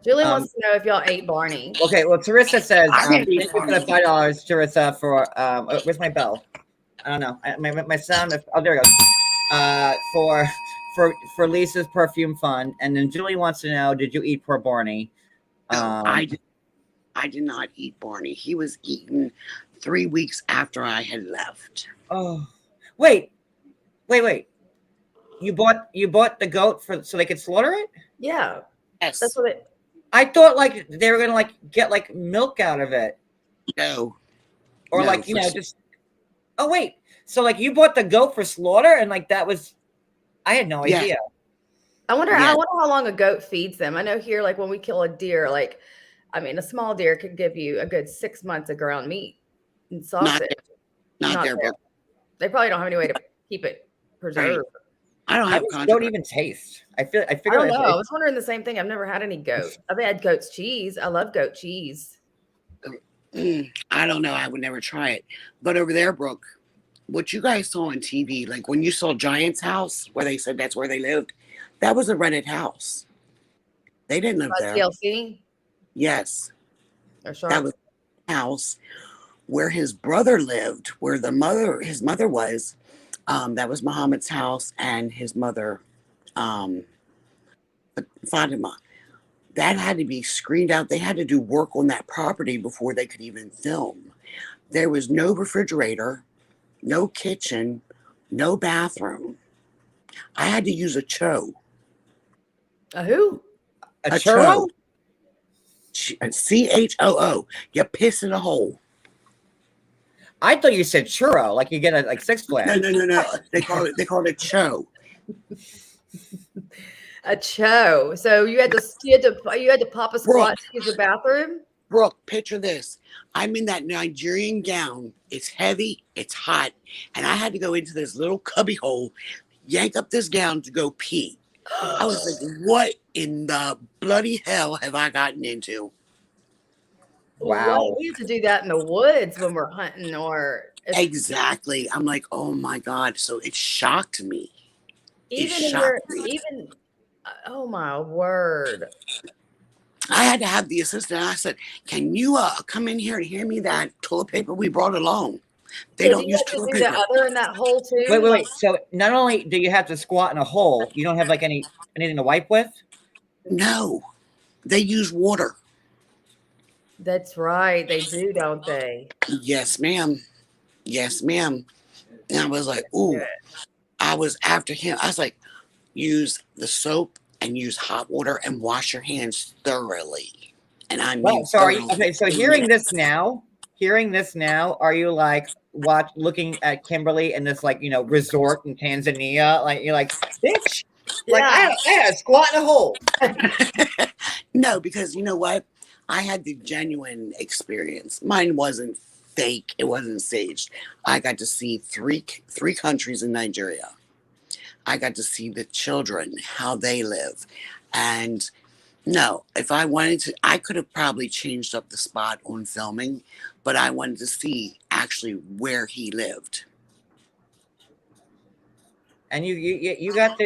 Julie wants to know if y'all ate Barney. Okay, well, Teresa says, I thank didn't you eat for the Barney. $5, Teresa, for, where's my bell? I don't know. My sound, oh, there we go. For Lisa's perfume fund. And then Julie wants to know, did you eat poor Barney? No, I did not eat Barney. He was eaten 3 weeks after I had left. Oh, wait. You bought the goat so they could slaughter it? Yeah. Yes. That's what it. I thought like they were gonna like get like milk out of it. No. Or No, like, you know, just oh wait. So like you bought the goat for slaughter and like that was I had no idea. I wonder Yeah. how long a goat feeds them. I know here, like when we kill a deer, like I mean, a small deer could give you a good 6 months of ground meat and sausage. Not there, bro. They probably don't have any way to keep it preserved. I don't How have does controversy. goat even taste? I figure I don't know. I was wondering the same thing. I've never had any goat. I've had goat's cheese. I love goat cheese. I don't know. I would never try it. But over there, Brooke, what you guys saw on TV, like when you saw Giant's house, where they said that's where they lived, that was a rented house. They didn't live there. TLC? Yes. Or Shark? That was a house where his brother lived, where his mother was. That was Muhammad's house and his mother, Fatima. That had to be screened out. They had to do work on that property before they could even film. There was no refrigerator, no kitchen, no bathroom. I had to use a cho. A who? a churro? CHOO. You piss in a hole. I thought you said churro, like you get a like Six Flags. No. They call it cho. A cho. So you had to pop a squat to use the bathroom? Brooke, picture this. I'm in that Nigerian gown. It's heavy, it's hot, and I had to go into this little cubby hole, yank up this gown to go pee. I was like, what in the bloody hell have I gotten into? Wow. Well, we have to do that in the woods when we're hunting or Exactly. I'm like, oh my God. So it shocked me. Oh my word. I had to have the assistant. I said, can you come in here and hand me that toilet paper we brought along? They don't use toilet paper. The other in that hole too? Wait. So not only do you have to squat in a hole, you don't have like anything to wipe with? No. They use water. That's right. They do, don't they? Yes, ma'am. Yes, ma'am. And I was like, ooh. I was after him. I was like, use the soap and use hot water and wash your hands thoroughly. And I mean, okay. So hearing this now, are you like looking at Kimberly in this like resort in Tanzania? Like you're like, bitch, like I had a squat in a hole. No, because you know what? I had the genuine experience. Mine wasn't fake. It wasn't staged. I got to see three countries in Nigeria. I got to see the children, how they live. And no, if I wanted to, I could have probably changed up the spot on filming, but I wanted to see actually where he lived. And you got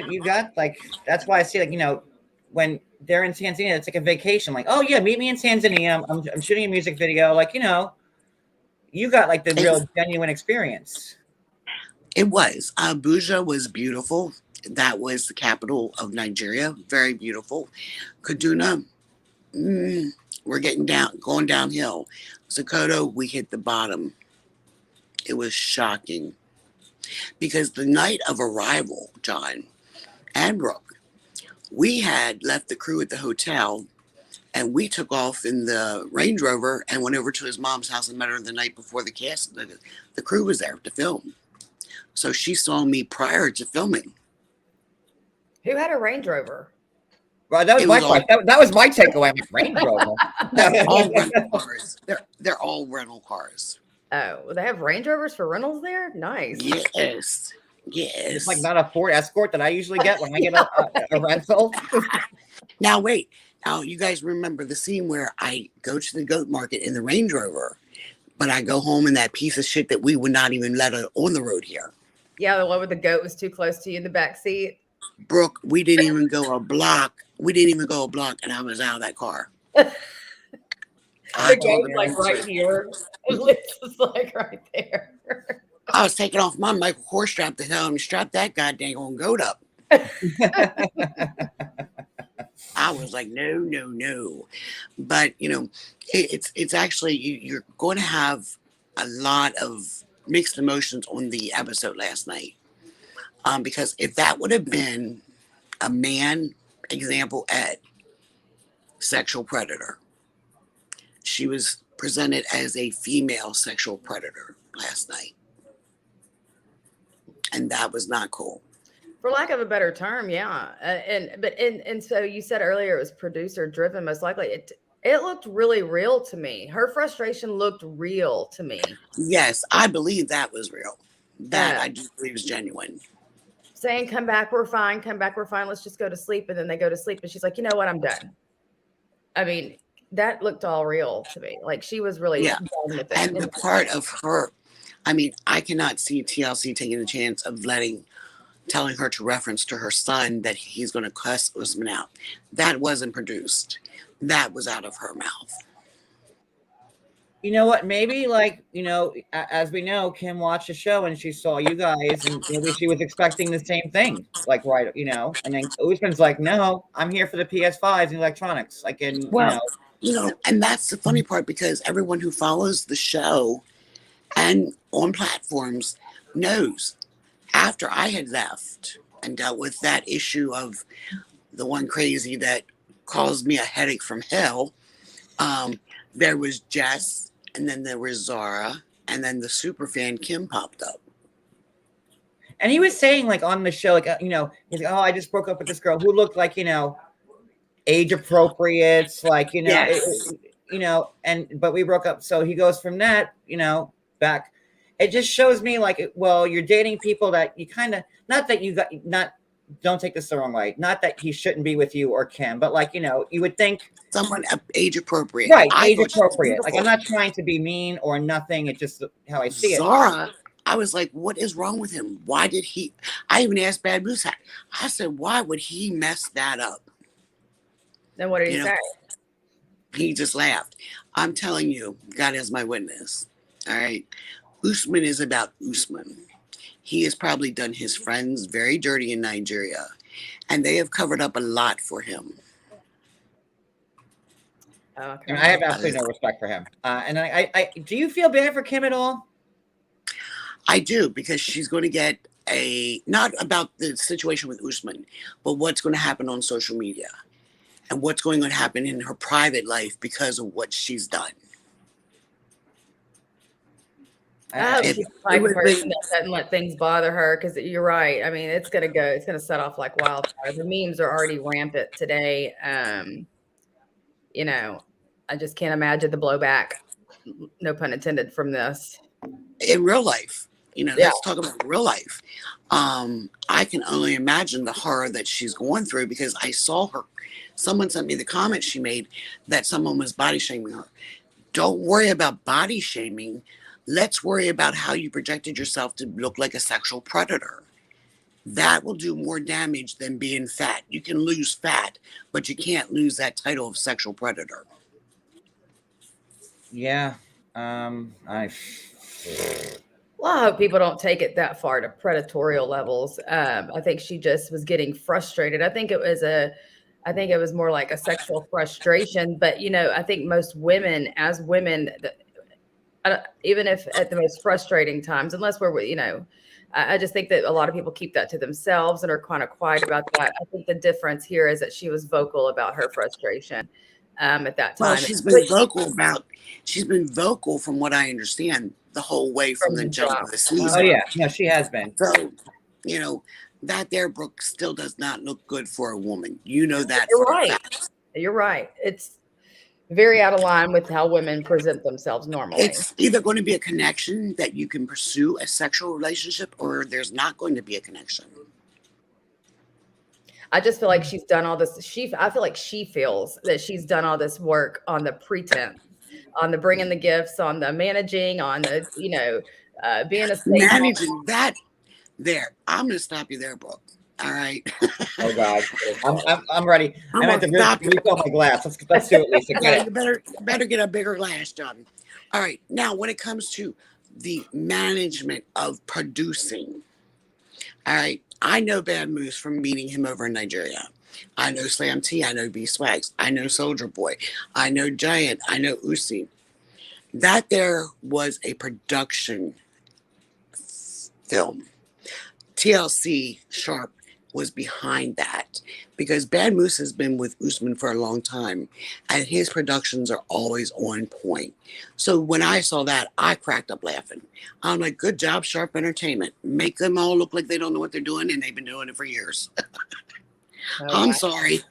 like, that's why I see like, when they're in Tanzania, it's like a vacation. Like, oh yeah, meet me in Tanzania. I'm shooting a music video. Like, you got like the real genuine experience. It was. Abuja was beautiful. That was the capital of Nigeria. Very beautiful. Kaduna, we're going downhill. Sokoto, we hit the bottom. It was shocking. Because the night of arrival, John and Brooke, we had left the crew at the hotel And we took off in the Range Rover and went over to his mom's house and met her the night before the crew was there to film. So she saw me prior to filming. Who had a Range Rover? Well, that was It my was all- question. That was my takeaway. I'm like, Range Rover. They're all rental cars. They're all rental cars. Oh, well, they have Range Rovers for rentals there? Nice. Yes. Yes. It's like not a Ford Escort that I usually get when I get a rental. Now wait. Now you guys remember the scene where I go to the goat market in the Range Rover, but I go home in that piece of shit that we would not even let on the road here. Yeah, the one with the goat was too close to you in the back seat. Brooke, we didn't even go a block. And I was out of that car. The I goat told was her, like right here. And Liz was like right there. I was taking off my Michael Kors strap to tell him to strap that goddamn goat up. I was like, no. But it's actually you're going to have a lot of mixed emotions on the episode last night. Because if that would have been a man, example Ed, sexual predator, she was presented as a female sexual predator last night. And that was not cool. For lack of a better term, yeah. And so you said earlier it was producer driven, most likely. It looked really real to me. Her frustration looked real to me. Yes, I believe that was real. That Yeah. I do believe was genuine. Saying, come back, we're fine. Come back, we're fine. Let's just go to sleep. And then they go to sleep. And she's like, you know what? I'm done. I mean, that looked all real to me. Like she was really done with it. And the part of her, I mean, I cannot see TLC taking the chance of telling her to reference to her son that he's going to cuss Usman out. That wasn't produced. That was out of her mouth. You know what? Maybe as we know, Kim watched the show and she saw you guys, and maybe she was expecting the same thing. Like, right, and then Usman's like, no, I'm here for the PS5s and electronics. Like, and and that's the funny part, because everyone who follows the show and on platforms knows after I had left and dealt with that issue of the one crazy that caused me a headache from hell, there was Jess, and then there was Zara, and then the super fan Kim popped up. And he was saying, like, on the show, like, he's like, oh, I just broke up with this girl who looked like, age appropriate, like, Yes. But we broke up. So he goes from that, back. It just shows me, like, well, you're dating people that you kind of, don't take this the wrong way, not that he shouldn't be with you or Kim, but like, you would think someone age appropriate. Right, age appropriate. Like, I'm not trying to be mean or nothing. It's just how I see it. Zara, I was like, what is wrong with him? Why did he? I even asked Bad Moose. I said, why would he mess that up? Then what did he say? He just laughed. I'm telling you, God is my witness. All right. Usman is about Usman. He has probably done his friends very dirty in Nigeria, and they have covered up a lot for him. Okay. And I have absolutely no respect for him. And I do you feel bad for Kim at all? I do, because she's going to get not about the situation with Usman, but what's going to happen on social media and what's going to happen in her private life because of what she's done. She's the type of person that doesn't let things bother her, because you're right. I mean, it's going to set off like wildfire. The memes are already rampant today. I just can't imagine the blowback, no pun intended, from this. In real life, let's talk about real life. I can only imagine the horror that she's going through, because I saw her. Someone sent me the comment she made that someone was body shaming her. Don't worry about body shaming. Let's worry about how you projected yourself to look like a sexual predator. That will do more damage than being fat. You can lose fat, but you can't lose that title of sexual predator. Yeah. Well, I hope people don't take it that far to predatorial levels. I think she just was getting frustrated. I think it was more like a sexual frustration. But I think most women, as women, even if at the most frustrating times, unless I just think that a lot of people keep that to themselves and are kind of quiet about that. I think the difference here is that she was vocal about her frustration. at that Well, time. she's been vocal from what I understand the whole way from the jump of the season. Oh yeah, no, she has been. So, that there, Brooke, still does not look good for a woman. You know that. You're right. You're right. It's very out of line with how women present themselves normally. It's either going to be a connection that you can pursue a sexual relationship, or there's not going to be a connection. I just feel like she's done all this. I feel like she feels that she's done all this work on the pretense, on the bringing the gifts, on the managing, on the, being a managing that. There, I'm going to stop you there, Brooke. All right. Oh God, I'm ready. I'm have to refill my glass. Let's do it, Lisa. You better get a bigger glass, John. All right. Now, when it comes to the management of producing, all right, I know Bad Moose from meeting him over in Nigeria. I know Slam T. I know B Swags. I know Soldier Boy. I know Giant. I know Uzi. That there was a production film. TLC Sharp was behind that because Bad Moose has been with Usman for a long time and his productions are always on point. So when I saw that, I cracked up laughing. I'm like, good job, Sharp Entertainment. Make them all look like they don't know what they're doing, and they've been doing it for years. I'm sorry.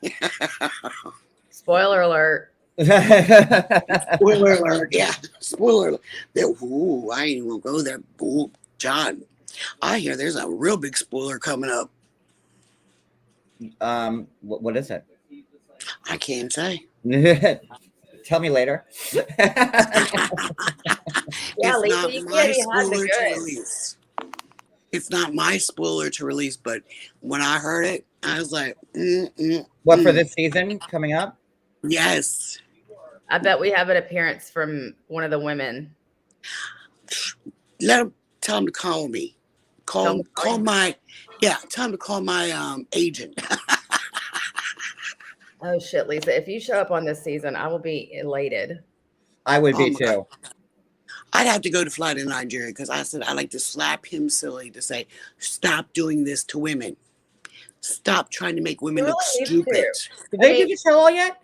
Spoiler alert. Spoiler alert. Yeah, spoiler alert. Ooh, I ain't even gonna go there. Ooh, John, I hear there's a real big spoiler coming up. What is it? I can't say. Tell me later. It's not my spoiler to release, but when I heard it, I was like, What, for this season coming up? Yes. I bet we have an appearance from one of the women. Tell him to call me. Tell him to call my agent. Oh shit, Lisa. If you show up on this season, I will be elated. I would be too. God. I'd have to go to fly to Nigeria because I said I like to slap him silly to say, stop doing this to women. Stop trying to make women look stupid. Did they do the tell-all yet?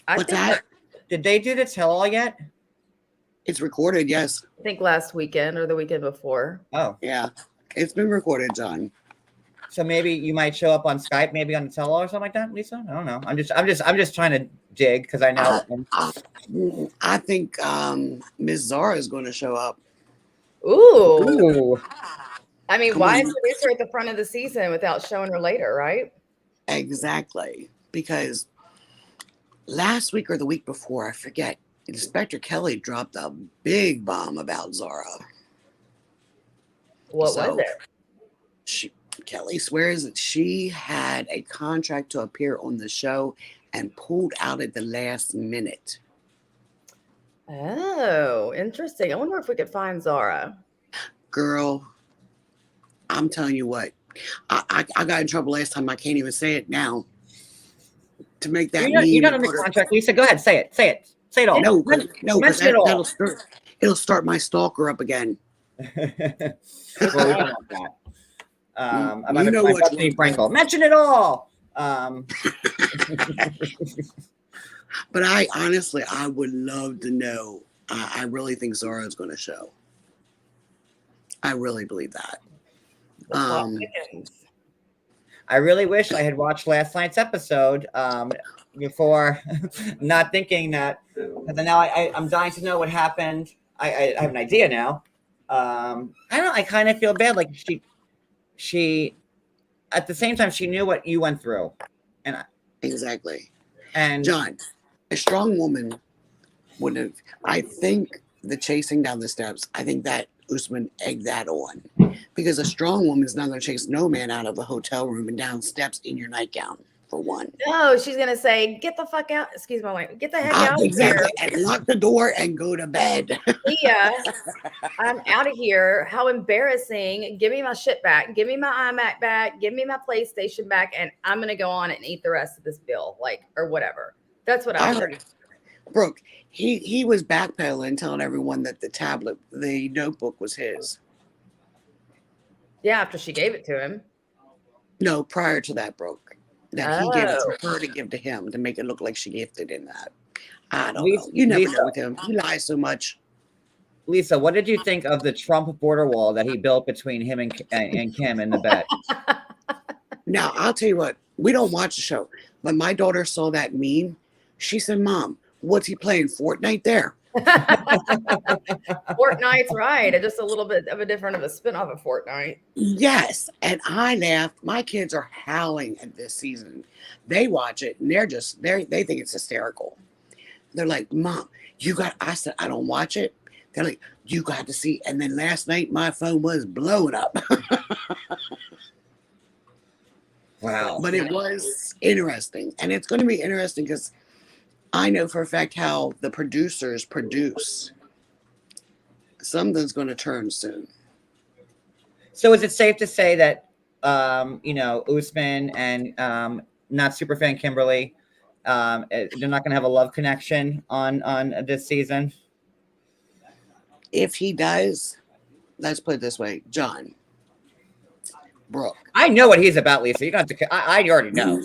What's that? Did they do the tell-all yet? It's recorded, yes. I think last weekend or the weekend before. Oh. Yeah. It's been recorded, John. So maybe you might show up on Skype, maybe on the tell-all or something like that, Lisa? I don't know. I'm just trying to dig because I know. I think Miss Zara is going to show up. Ooh. I mean, why introduce her at the front of the season without showing her later, right? Exactly. Because last week or the week before, I forget, Inspector Kelly dropped a big bomb about Zara. What was it? Kelly swears that she had a contract to appear on the show and pulled out at the last minute. Oh, interesting. I wonder if we could find Zara. Girl, I'm telling you what. I got in trouble last time. I can't even say it now. To make that you're not under contract, Lisa. Go ahead, say it. Say it all. No, it'll start my stalker up again. Well, we don't want that. Mention it all. But I honestly, I would love to know. I really think Zara is going to show. I really believe that. I really wish I had watched last night's episode before, not thinking that. Because now I'm dying to know what happened. I have an idea now. I don't know. I kind of feel bad. Like she, at the same time, she knew what you went through, and exactly. And John, a strong woman would have. I think the chasing down the steps. I think that Usman egged that on, because a strong woman is not going to chase no man out of a hotel room and down steps in your nightgown. For one. No, she's gonna say, "Get the fuck out!" Excuse my language. Get the heck out exactly. of here and lock the door and go to bed. Yeah, I'm out of here. How embarrassing! Give me my shit back. Give me my iMac back. Give me my PlayStation back, and I'm gonna go on and eat the rest of this bill, or whatever. That's what I heard. Brooke, he was backpedaling, telling everyone that the notebook was his. Yeah, after she gave it to him. No, prior to that, Brooke. that he gave it Oh, to her to give to him to make it look like she gifted in that. I don't Lisa, know. You never Lisa, know with him. He lies so much. Lisa, what did you think of the Trump border wall that he built between him and Kim in the bed? Now, I'll tell you what, we don't watch the show, but my daughter saw that meme. She said, Mom, what's he playing? Fortnite there? Fortnite's right. It's just a little bit of a different of a spin-off of Fortnite. Yes. And I laughed. My kids are howling at this season. They watch it and they think it's hysterical. They're like, Mom, I said, I don't watch it. They're like, you got to see. And then last night, my phone was blowing up. Wow. But it was interesting. And it's going to be interesting because I know for a fact how the producers produce. Something's going to turn soon. So is it safe to say that, Usman and not superfan Kimberly, they're not going to have a love connection on this season? If he does, let's put it this way, John, Brooke. I know what he's about, Lisa. You don't have to. I already know.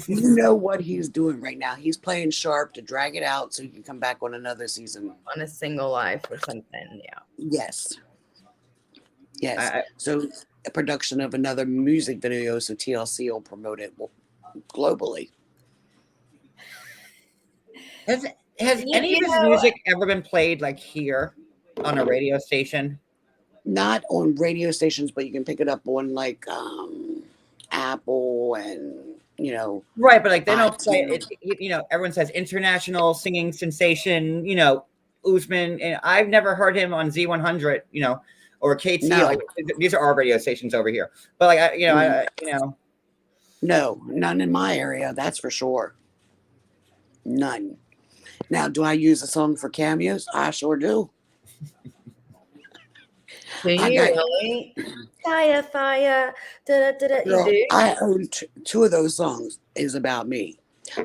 You know what he's doing right now. He's playing sharp to drag it out so he can come back on another season. On a single life or something. Yeah. Yes. So a production of another music video, so TLC will promote it globally. Has any of his music ever been played like here on a radio station? Not on radio stations, but you can pick it up on like Apple and Right, but like they don't play it. Everyone says international singing sensation. Usman, and I've never heard him on Z100. Or KT. No. Like, these are our radio stations over here. But like No, none in my area. That's for sure. None. Now, do I use a song for cameos? I sure do. Do you really? Fire, fire. Da, da, da, Girl, you do? I own two of those songs is about me.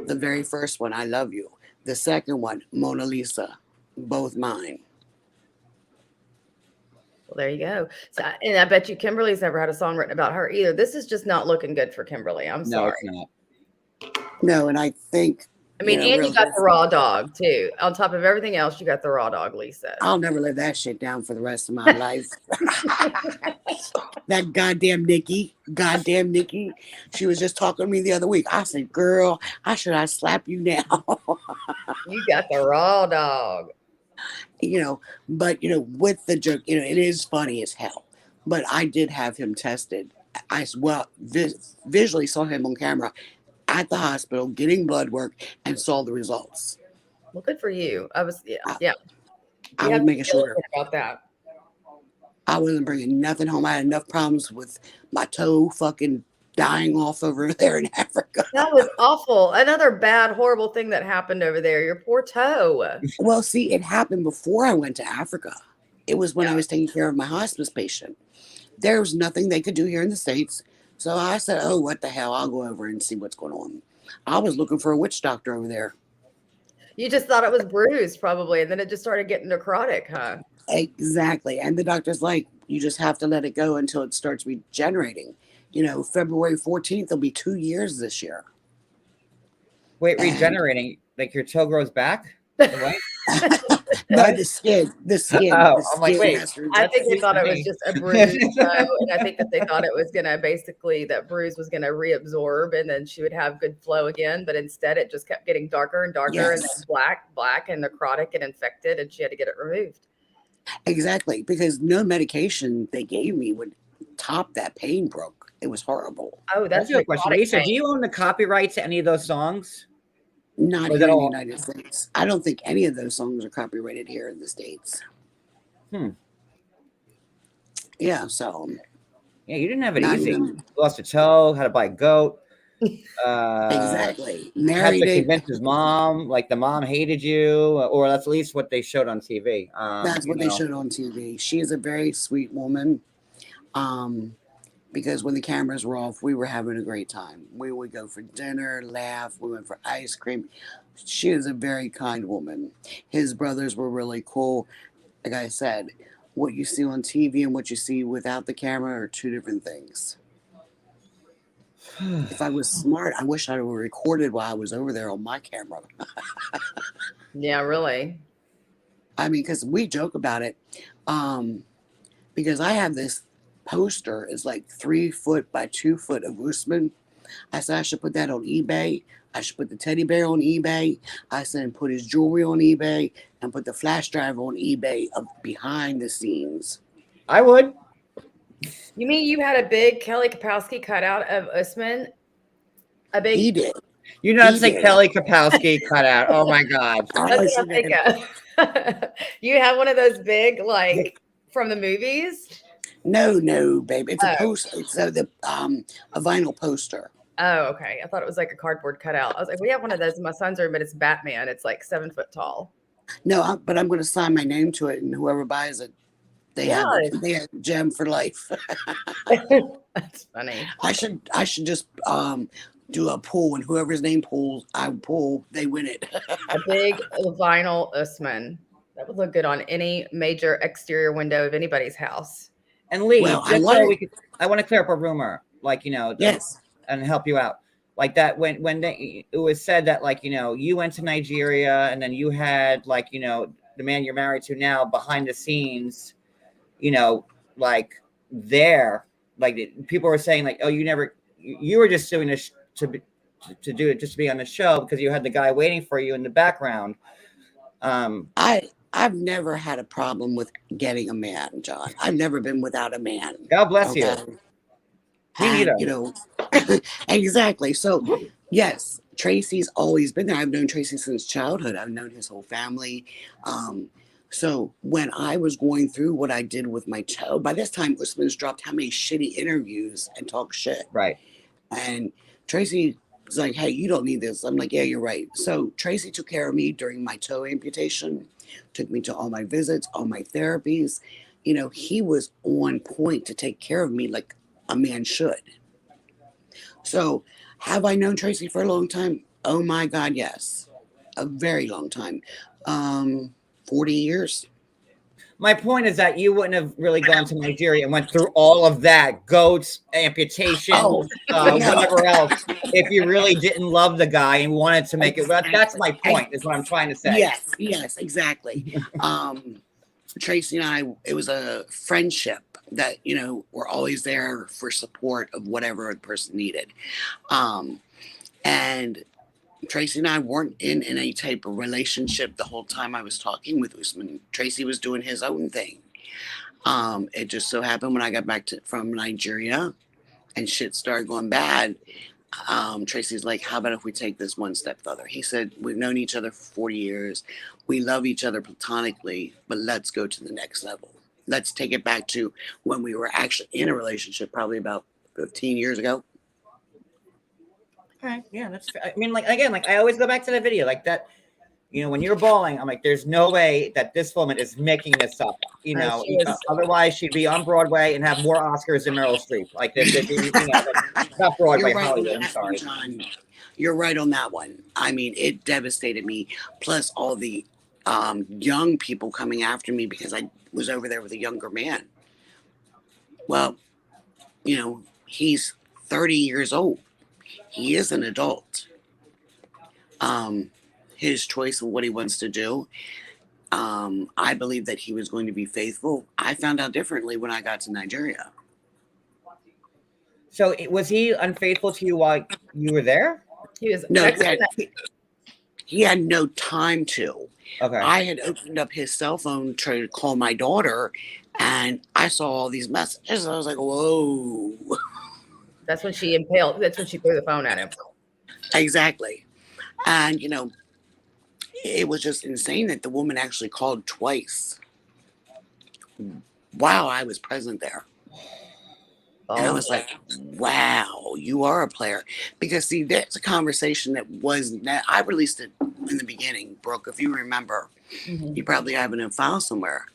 The very first one, I Love You. The second one, Mona Lisa. Both mine. Well, there you go. So, and I bet you Kimberly's never had a song written about her either. This is just not looking good for Kimberly. I'm sorry. No, it's not. No, and I think. I mean, and you got the raw dog too. On top of everything else, you got the raw dog, Lisa. I'll never live that shit down for the rest of my life. That goddamn Nikki. She was just talking to me the other week. I said, girl, I slap you now. You got the raw dog. But with the joke, it is funny as hell. But I did have him tested. I visually saw him on camera at the hospital getting blood work and saw the results. Well, good for you. I was, yeah. I was making sure about that. I wasn't bringing nothing home. I had enough problems with my toe fucking dying off over there in Africa. That was awful. Another bad, horrible thing that happened over there. Your poor toe. Well, see, it happened before I went to Africa. It was when I was taking care of my hospice patient. There was nothing they could do here in the States. So I said, oh, what the hell? I'll go over and see what's going on. I was looking for a witch doctor over there. You just thought it was bruised probably. And then it just started getting necrotic, huh? Exactly. And the doctor's like, you just have to let it go until it starts regenerating. February 14th will be 2 years this year. Wait, regenerating? Like your toe grows back? What? No, the skin. Oh, I'm like, wait. I think they thought it was just a bruise. And I think that they thought it was going to that bruise was going to reabsorb and then she would have good flow again. But instead, it just kept getting darker and darker and then black and necrotic and infected. And she had to get it removed. Exactly. Because no medication they gave me would top that pain, Brooke. It was horrible. Oh, that's a good question. Lisa, do you own the copyright to any of those songs? Not here in the United States. I don't think any of those songs are copyrighted here in the States. Yeah, so. Yeah, you didn't have it easy. You lost a toe, had to buy a goat. Exactly. Had to convince his mom, like the mom hated you, or that's at least what they showed on TV. That's what they showed on TV. She is a very sweet woman. Because when the cameras were off, we were having a great time. We would go for dinner, laugh. We went for ice cream. She is a very kind woman. His brothers were really cool. Like I said, what you see on TV and what you see without the camera are two different things. If I was smart, I wish I would have recorded while I was over there on my camera. Yeah, really. I mean, because we joke about it. Because I have this poster, it's like 3 foot by 2 foot of Usman. I said I should put that on eBay. I should put the teddy bear on eBay. I said put his jewelry on eBay and put the flash drive on eBay of behind the scenes. I would. You mean you had a big Kelly Kapowski cutout of Usman? A big. He did. You know, He that's like did. Kelly Kapowski cutout. Oh my God. I That's wish what I he think did. of. You have one of those big, like from the movies? No, babe. It's a Oh. poster. It's a vinyl poster. Oh, okay. I thought it was like a cardboard cutout. I was like, we have one of those in my son's room, but it's Batman. It's like 7 foot tall. No, but I'm going to sign my name to it, and whoever buys it, they have a gem for life. That's funny. I should just do a pull, and whoever's name pulls, I pull, they win it. A big vinyl Usman. That would look good on any major exterior window of anybody's house. And Lee, Well, just so we could, I want to clear up a rumor, like, you know, Yes. and help you out. Like that when it was said that, like, you know, you went to Nigeria and then you had, like, you know, the man you're married to now behind the scenes, you know, like there, like people were saying like, oh, you were just doing this to do it just to be on the show because you had the guy waiting for you in the background. I've never had a problem with getting a man, John. I've never been without a man. God bless you. Me neither. You know, exactly. So, yes, Tracy's always been there. I've known Tracy since childhood. I've known his whole family. So when I was going through what I did with my child, by this time, Usman's dropped how many shitty interviews and talk shit. Right. And Tracy was like, hey, you don't need this. I'm like, yeah, you're right. So Tracy took care of me during my toe amputation, took me to all my visits, all my therapies. You know, he was on point to take care of me like a man should. So have I known Tracy for a long time? Oh my God, yes. A very long time. 40 years. My point is that you wouldn't have really gone to Nigeria and went through all of that, goats, amputation, whatever else, if you really didn't love the guy and wanted to make it. Well, that's my point, is what I'm trying to say. Yes, exactly. Tracy and I, it was a friendship that, you know, we're always there for support of whatever the person needed. And Tracy and I weren't in any type of relationship the whole time I was talking with Usman. Tracy was doing his own thing. It just so happened when I got back from Nigeria and shit started going bad, Tracy's like, how about if we take this one step further? He said, we've known each other for 40 years. We love each other platonically, but let's go to the next level. Let's take it back to when we were actually in a relationship, probably about 15 years ago. Okay, yeah, that's fair. I mean, like, again, like I always go back to that video, like that, you know, when you're bawling, I'm like, there's no way that this woman is making this up, you know, otherwise she'd be on Broadway and have more Oscars than Meryl Streep. Like this, you know, like, not Broadway, Hollywood, I'm sorry. John, you're right on that one. I mean, it devastated me, plus all the young people coming after me because I was over there with a younger man. Well, you know, he's 30 years old. He is an adult. His choice of what he wants to do. I believe that he was going to be faithful. I found out differently when I got to Nigeria. So was he unfaithful to you while you were there? He was he had no time to. Okay. I had opened up his cell phone to call my daughter, and I saw all these messages. I was like, whoa. That's when she impaled. That's when she threw the phone at him. Exactly. And, you know, it was just insane that the woman actually called twice. Wow, I was present there. And I was like, wow, you are a player. Because, see, there's a conversation that I released it in the beginning, Brooke, if you remember. Mm-hmm. You probably have it in a file somewhere.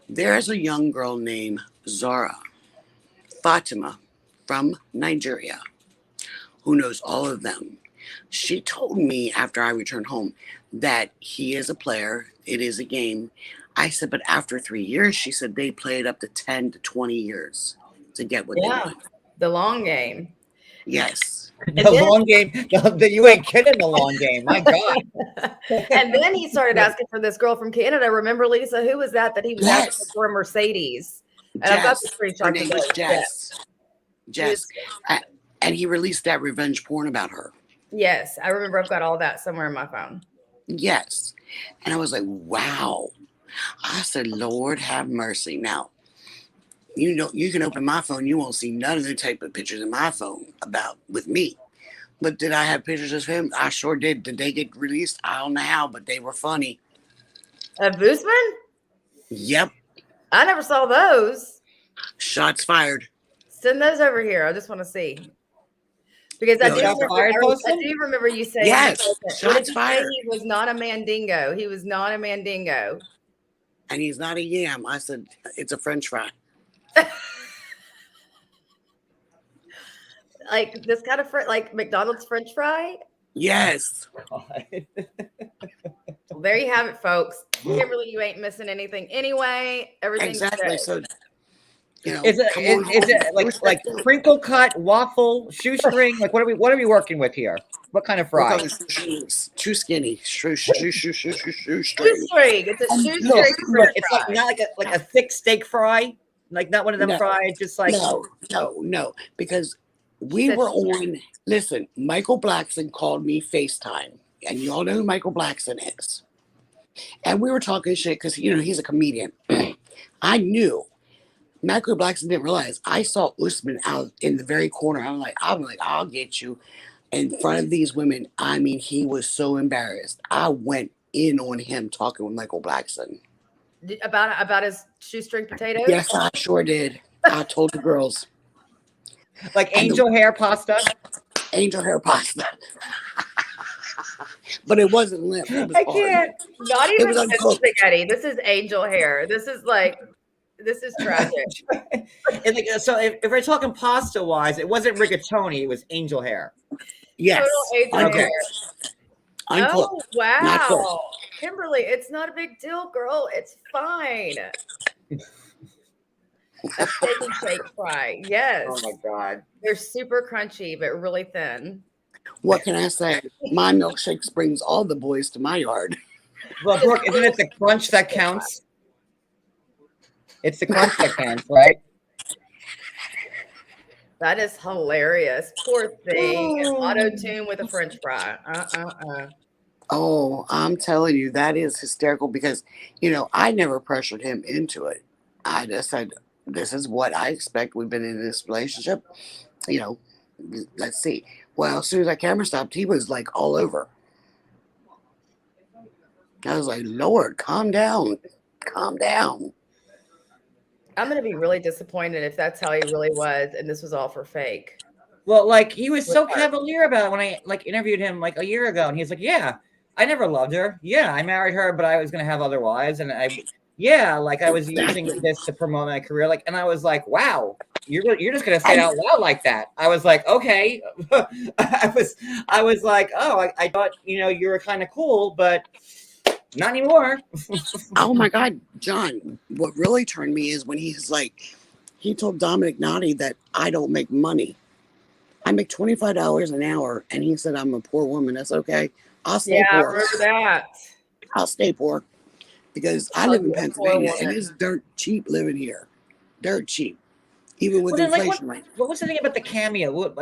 There's a young girl named Zara Fatima from Nigeria who knows all of them. She told me after I returned home that he is a player. It is a game. I said, but after 3 years, she said they played up to 10 to 20 years to get what they want. The long game. Yes. The long game. You ain't kidding. The long game. My God. And then he started asking for this girl from Canada. Remember, Lisa? Who was that he was asking for a Mercedes? And I've got the screenshot. Her name was Jess. Jess. And he released that revenge porn about her. Yes, I remember. I've got all that somewhere in my phone. Yes. And I was like, wow. I said, Lord have mercy. Now, you know, you can open my phone. You won't see none of the type of pictures in my phone with me. But did I have pictures of him? I sure did. Did they get released? I don't know how, but they were funny. Of Usman? Yep. I never saw those. Shots fired. Send those over here. I just want to see. Because I do remember you saying, yes, shots fired. He was not a mandingo. He was not a mandingo. And he's not a yam. I said, it's a French fry. Like this kind of like McDonald's French fry? Yes. Well, there you have it, folks. Kimberly, you ain't missing anything anyway. Everything's exactly. good. So, you know, is it like crinkle cut, waffle, shoestring? Like what are we working with here? What kind of fry? Too skinny. Shoestring. It's a shoestring. It's like not like a thick steak fry. Like not one of them fries. Just like no. Because we were on. Listen, Michael Blackson called me FaceTime, and you all know who Michael Blackson is. And we were talking shit because he's a comedian. I knew. Michael Blackson didn't realize I saw Usman out in the very corner. I'm like, I'll get you in front of these women. I mean, he was so embarrassed. I went in on him talking with Michael Blackson about his shoestring potatoes. Yes, I sure did. I told the girls, like angel hair pasta. Angel hair pasta. But it wasn't limp. It was I can't. Not even spaghetti. This is angel hair. This is tragic. And so if we're talking pasta wise, it wasn't rigatoni, it was angel hair. Yes. Angel hair. Oh, wow. Kimberly, it's not a big deal, girl. It's fine. A steak and shake fry. Yes. Oh my God. They're super crunchy, but really thin. What can I say? My milkshake brings all the boys to my yard. Well, Brooke, isn't it the crunch that counts? It's the crunch that counts, right? That is hilarious. Poor thing. Auto-tune with a French fry. Oh, I'm telling you, that is hysterical because, I never pressured him into it. I just said, this is what I expect. We've been in this relationship. Let's see. Well, as soon as that camera stopped, he was like all over. I was like, Lord, calm down. Calm down. I'm going to be really disappointed if that's how he really was and this was all for fake. Well, he was so cavalier about it when I interviewed him a year ago, and he's like, yeah, I never loved her. Yeah, I married her, but I was going to have other wives, and I was using this to promote my career. And I was like, wow, you're just going to say it out loud like that. I was like, okay. I was like, oh, I thought, you were kind of cool, but not anymore. Oh my God, John, what really turned me is when he's like, he told Dominic Nadi that I don't make money. I make $25 an hour. And he said, I'm a poor woman. That's okay. I'll stay poor. I remember that. I'll stay poor because I live in Pennsylvania and it's dirt cheap living here. Dirt cheap. Even with inflation rate. What was the thing about the cameo?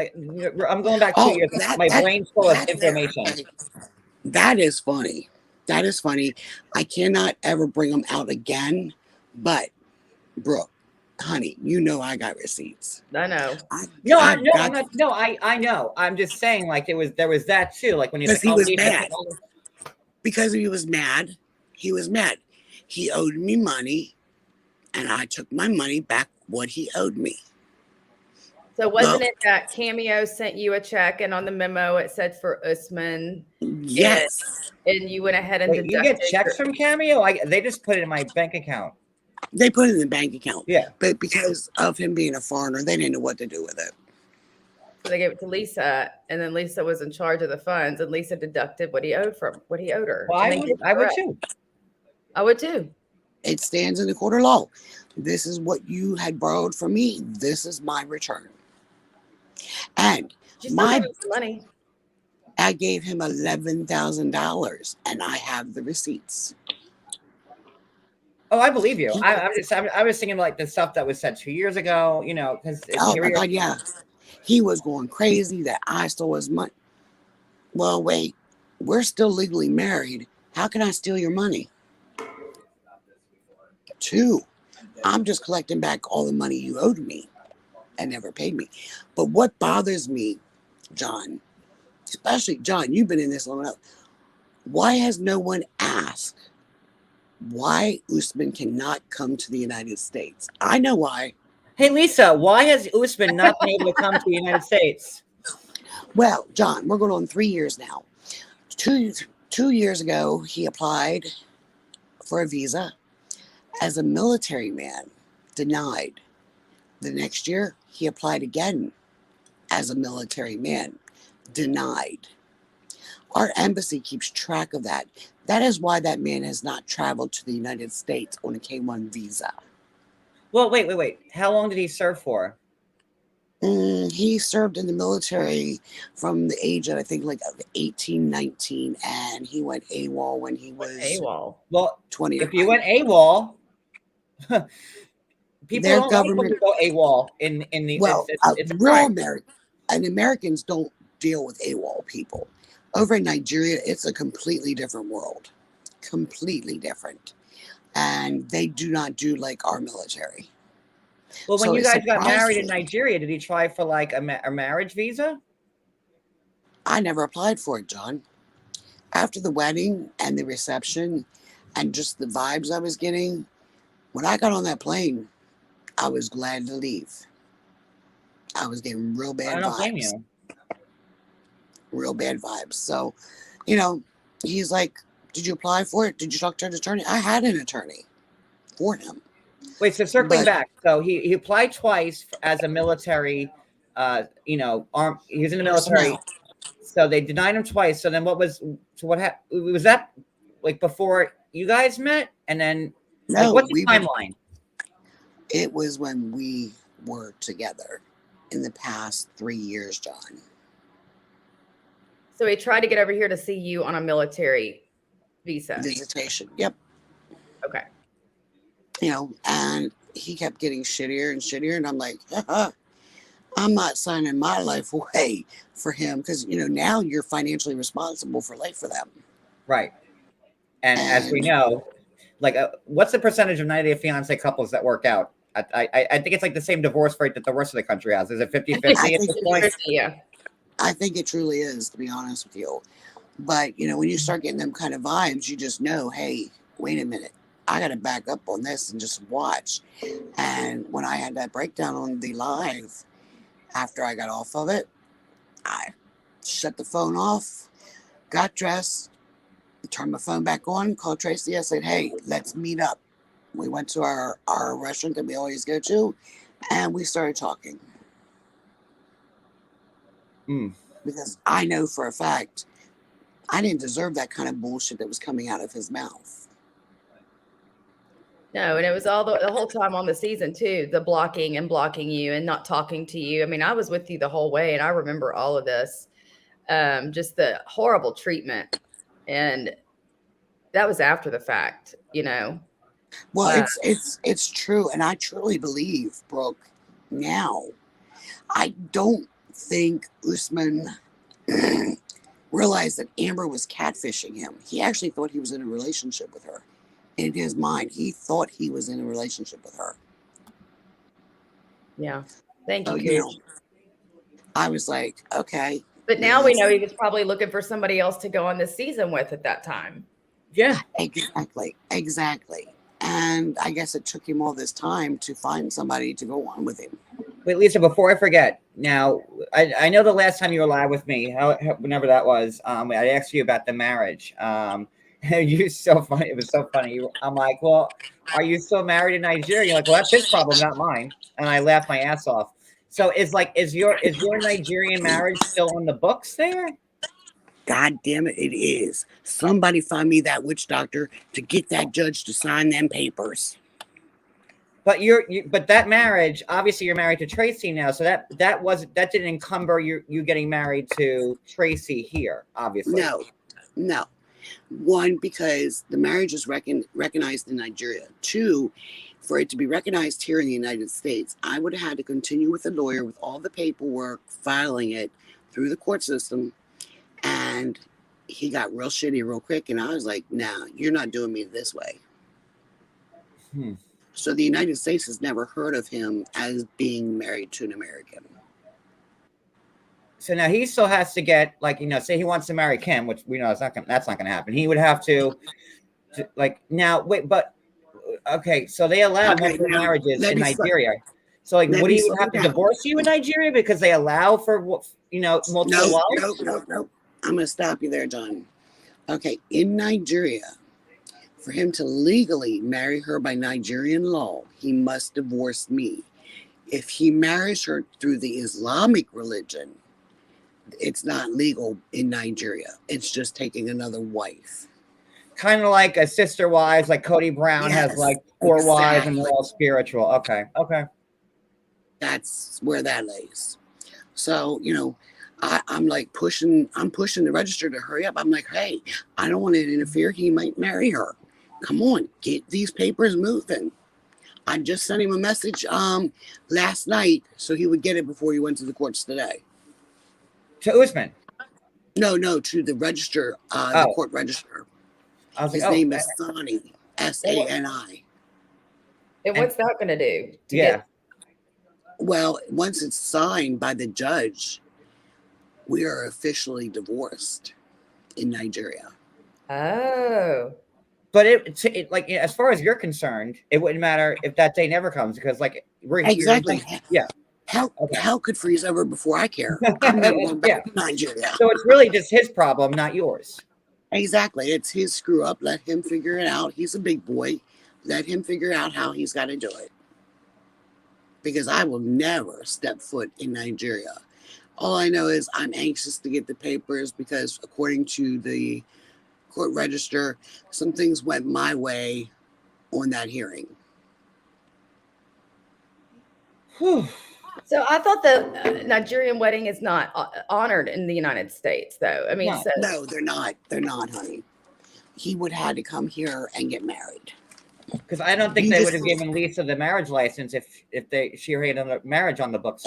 I'm going back 2 years. My brain's full of information. That is funny. That is funny. I cannot ever bring them out again. But, Brooke, honey, I got receipts. I know. I know. I'm just saying, there was that too. When he was mad. Because he was mad. He was mad. He owed me money, and I took my money back what he owed me. So wasn't it that Cameo sent you a check, and on the memo it said for Usman? Yes. And you went ahead and deducted. You get checks from Cameo? They just put it in my bank account. They put it in the bank account. Yeah. But because of him being a foreigner, they didn't know what to do with it. So they gave it to Lisa, and then Lisa was in charge of the funds, and Lisa deducted what he owed her. Well, I would too. I would too. It stands in the court of law. This is what you had borrowed from me. This is my return. And She's still My giving some money. I gave him $11,000, and I have the receipts. Oh, I believe you. He, I was thinking like the stuff that was said 2 years ago, you know, because oh here my we are. God, yeah. He was going crazy that I stole his money. Well, wait, we're still legally married. How can I steal your money? 2, I'm just collecting back all the money you owed me and never paid me. But what bothers me, John, especially John, you've been in this long enough. Why has no one asked why Usman cannot come to the United States? I know why. Hey, Lisa, why has Usman not been able to come to the United States? Well, John, we're going on 3 years now. 2 years ago, he applied for a visa as a military man, denied. The next year, he applied again as a military man, denied. Our embassy keeps track of that. That is why that man has not traveled to the United States on a K-1 visa. Well, wait. How long did he serve for? He served in the military from the age of, I think, like 18, 19, and he went AWOL when he was AWOL. Well, 20. if you went AWOL, people Their don't like when government, you go AWOL in the well, it's a real crime. American, and Americans don't deal with AWOL people. Over in Nigeria, it's a completely different world. Completely different. And they do not do like our military. Well, when So you it guys got surprised married in me. Nigeria, did he try for like a marriage visa? I never applied for it, John. After the wedding and the reception and just the vibes I was getting, when I got on that plane, I was glad to leave. I was getting real bad I don't blame vibes. you. Real bad vibes. So, you know, he's like, did you apply for it? Did you talk to an attorney? I had an attorney for him. Wait, so circling But back, so he applied twice as a military, he was in the military, personnel. so they denied him twice. So then what happened? Was that like before you guys met? And then, like, No, what's the timeline? it was when we were together in the past 3 years, John. So he tried to get over here to see you on a military visa. Visitation. Yep. Okay. You know, and he kept getting shittier and shittier. And I'm like, I'm not signing my life away for him because, you know, now you're financially responsible for life for them. Right. And as we know, like, what's the percentage of 90 Day Fiance couples that work out? I think it's like the same divorce rate that the rest of the country has. Is it 50-50 at this point? Yeah. I think it truly is, to be honest with you. But, you know, when you start getting them kind of vibes, you just know, hey, wait a minute. I got to back up on this and just watch. And when I had that breakdown on the live, after I got off of it, I shut the phone off, got dressed, turned my phone back on, called Tracy. I said, hey, let's meet up. We went to our restaurant that we always go to, and we started talking. Because I know for a fact I didn't deserve that kind of bullshit that was coming out of his mouth. No, and it was all the whole time on the season too, the blocking you and not talking to you. I mean, I was with you the whole way and I remember all of this. Just the horrible treatment. And that was after the fact, you know. Well, it's true, and I truly believe, Brooke, now I don't think Usman realized that Amber was catfishing him. He actually thought he was in a relationship with her. In his mind, he thought he was in a relationship with her. Yeah. Thank you, So, Coach. you know, I was like, okay. But now we know he was probably looking for somebody else to go on this season with at that time. Yeah. Exactly. And I guess it took him all this time to find somebody to go on with him. Wait, Lisa, before I forget, now, I know the last time you were live with me, whenever that was, I asked you about the marriage. You're so funny. It was so funny. I'm like, well, are you still married in Nigeria? You're like, well, that's his problem, not mine. And I laughed my ass off. So is your Nigerian marriage still on the books there? God damn it, it is. Somebody find me that witch doctor to get that judge to sign them papers. But but that marriage, obviously, you're married to Tracy now, so that didn't encumber you getting married to Tracy here, obviously. No. One, because the marriage is recognized in Nigeria. Two, for it to be recognized here in the United States, I would have had to continue with a lawyer with all the paperwork, filing it through the court system, and he got real shitty real quick, and I was like, nah, you're not doing me this way. So the United States has never heard of him as being married to an American. So now he still has to get, like, say he wants to marry Kim, which we know that's not going to happen. He would have to like, now, wait, but, okay, so they allow multiple marriages in Nigeria. So, like, would he have to divorce you in Nigeria because they allow for, multiple wives? No. I'm going to stop you there, John. Okay, in Nigeria, for him to legally marry her by Nigerian law, he must divorce me. If he marries her through the Islamic religion, it's not legal in Nigeria. It's just taking another wife. Kind of like a sister wives, like Cody Brown has like 4 wives and they're all spiritual. Okay. That's where that lays. So, I'm like pushing the register to hurry up. I'm like, hey, I don't want to interfere. He might marry her. Come on, get these papers moving. I just sent him a message last night so he would get it before he went to the courts today. To Usman? No, to the register, the court register. His name is Sani, Sani. And what's that going to do? Well, once it's signed by the judge, we are officially divorced in Nigeria. Oh. But it like, as far as you're concerned, it wouldn't matter if that day never comes because, like, we're exactly. Yeah. Hell could freeze over before I care. I'm never going back to Nigeria. So it's really just his problem, not yours. Exactly. It's his screw up. Let him figure it out. He's a big boy. Let him figure out how he's got to do it. Because I will never step foot in Nigeria. All I know is I'm anxious to get the papers because according to the court register, some things went my way on that hearing. So I thought the Nigerian wedding is not honored in the United States, though. I mean, no, they're not. They're not, honey. He would have had to come here and get married. Because I don't think they would have given Lisa the marriage license if she had a marriage on the books.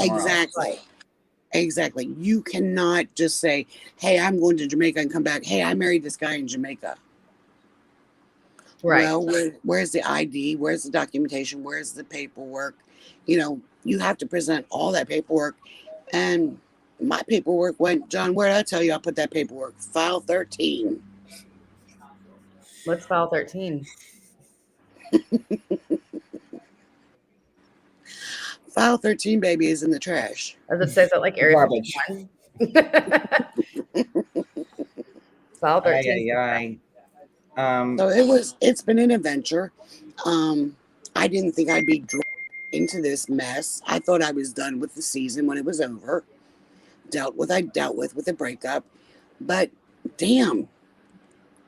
Exactly. You cannot just say, "Hey, I'm going to Jamaica and come back. Hey, I married this guy in Jamaica." Right. Well, where's the ID? Where's the documentation? Where's the paperwork? You have to present all that paperwork. And my paperwork went, John, where did I tell you I put that paperwork? File 13. What's file 13? File 13, baby, is in the trash. As it says it like area garbage. File 13. So it's been an adventure. I didn't think I'd be drawn into this mess. I thought I was done with the season when it was over. I dealt with the breakup. But damn,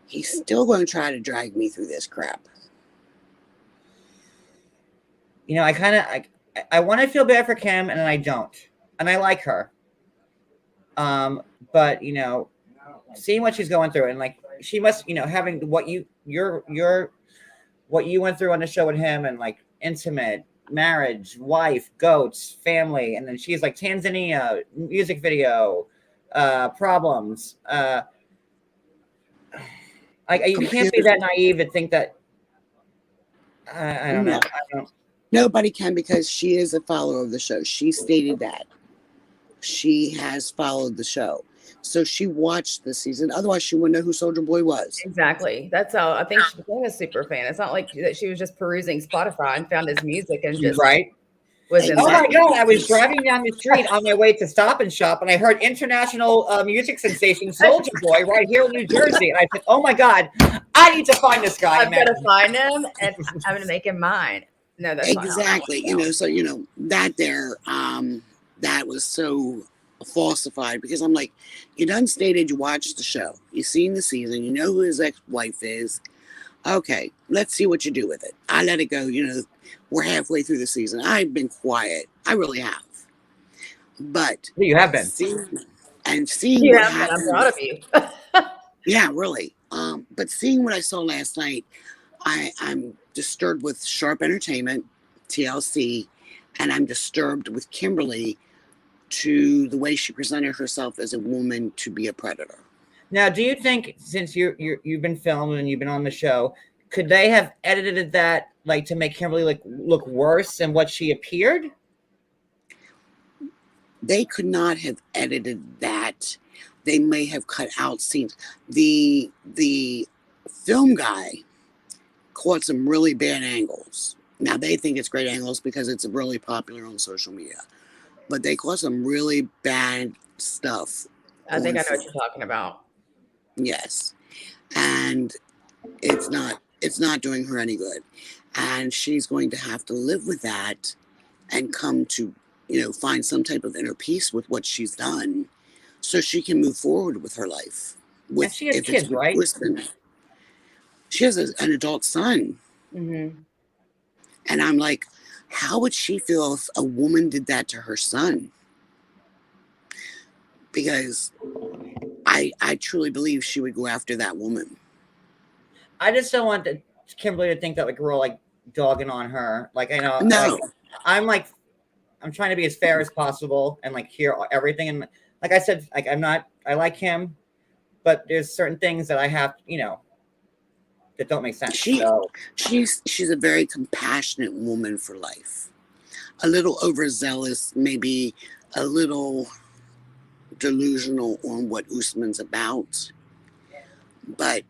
he's still going to try to drag me through this crap. I want to feel bad for Kim, and I don't. And I like her. But, seeing what she's going through, and, like, she must, having what you went through on the show with him, and, like, intimate, marriage, wife, goats, family, and then she's like Tanzania, music video, problems. You can't be that naive and think that, I don't know. Nobody can, because she is a follower of the show. She stated that. She has followed the show. So she watched the season. Otherwise, she wouldn't know who Soulja Boy was. Exactly. That's how I think she became a super fan. It's not like that she was just perusing Spotify and found his music and just was in. Oh my God! I was driving down the street on my way to Stop and Shop, and I heard international music sensation Soulja Boy right here in New Jersey, and I said, "Oh my God, I need to find this guy. I'm gonna find him, and I'm gonna make him mine." No, that's exactly. That was so falsified, because I'm like, you done stated you watched the show, you seen the season, you know who his ex-wife is. Okay, let's see what you do with it. I let it go. we're halfway through the season. I've been quiet. I really have. But You have been. seeing You what have been. I'm happened. proud of you. Yeah, really. But seeing what I saw last night, I'm disturbed with Sharp Entertainment, TLC, and I'm disturbed with Kimberly to the way she presented herself as a woman to be a predator. Now, do you think, since you've been filmed and you've been on the show, could they have edited that like to make Kimberly look worse than what she appeared? They could not have edited that. They may have cut out scenes. The film guy caught some really bad angles. Now they think it's great angles because it's really popular on social media, but they caught some really bad stuff. I think I know what you're talking about. Yes, and it's not doing her any good, and she's going to have to live with that and come to find some type of inner peace with what she's done, so she can move forward with her life. And she has kids, right? She has an adult son. Mm-hmm. And I'm like, how would she feel if a woman did that to her son? Because I truly believe she would go after that woman. I just don't want Kimberly to think that we're like dogging on her. Like, I know. No. I'm trying to be as fair as possible and like hear everything. And like I said, like I like him, but there's certain things that I have, that don't make sense. She's a very compassionate woman for life. A little overzealous, maybe a little delusional on what Usman's about. But,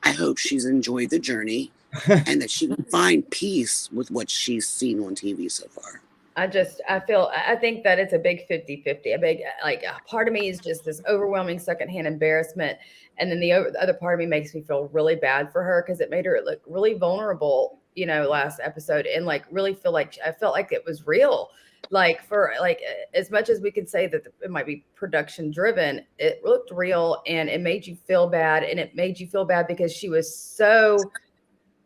I hope she's enjoyed the journey and that she can find peace with what she's seen on TV so far. I think that it's a big 50-50. A big, part of me is just this overwhelming secondhand embarrassment. And then the other part of me makes me feel really bad for her because it made her look really vulnerable, last episode. And really feel like I felt like it was real. As much as we can say that it might be production driven, it looked real and it made you feel bad. And it made you feel bad because she was so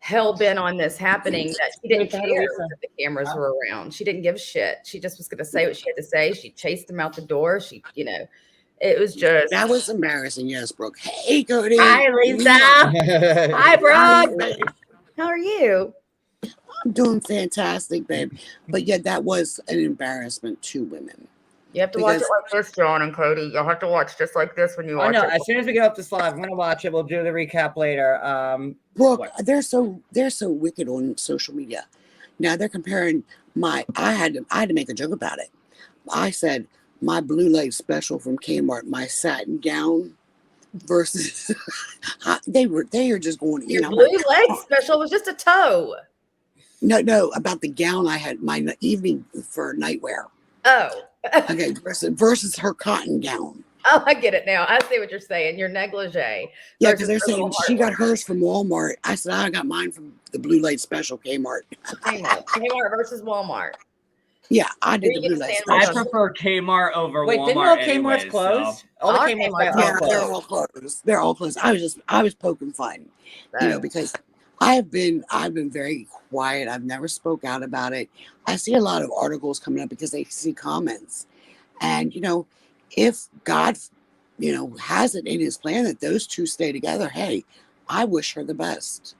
hell bent on this happening that she didn't care that the cameras were around. She didn't give a shit. She just was going to say what she had to say. She chased him out the door. It was just. That was embarrassing. Yes, Brooke. Hey, Cody. Hi, Lisa. Hi, Brooke. How are you? I'm doing fantastic, babe. But yet that was an embarrassment to women. You have to watch it like this, John and Cody. You'll have to watch just like this when you watch it. As soon as we get up this live, I'm going to watch it. We'll do the recap later. Brooke, they're so wicked on social media. Now they're comparing I had to make a joke about it. I said my blue light special from Kmart, my satin gown versus they are just going. Your blue leg special was just a toe. No, about the gown I had, my evening for nightwear. Oh. Okay, versus her cotton gown. Oh, I get it now. I see what you're saying. Your negligee. Yeah, because they're saying she got hers from Walmart. I said I got mine from the Blue Light Special Kmart. Kmart versus Walmart. Yeah, I did the Blue Light Special. I prefer Kmart over Walmart. Wait, didn't all Kmart's closed? So. All the Kmart's they're all closed. They're all closed. I was poking fun, because I've been very quiet. I've never spoke out about it. I see a lot of articles coming up because they see comments. And, if God, has it in his plan that those two stay together, hey, I wish her the best.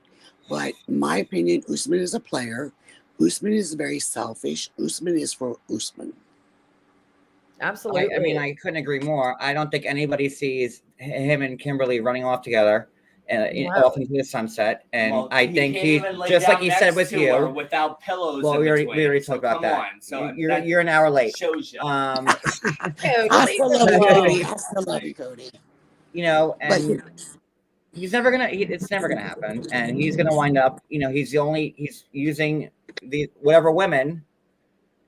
But in my opinion, Usman is a player. Usman is very selfish. Usman is for Usman. Absolutely. I couldn't agree more. I don't think anybody sees him and Kimberly running off together. Off into the sunset, and I think he, just like he said with you, without pillows. Well, we already talked about that. So you're an hour late. Shows you. I still love you, Cody. I still love you, Cody. And he's never gonna. It's never gonna happen, and he's gonna wind up. He's using the whatever women.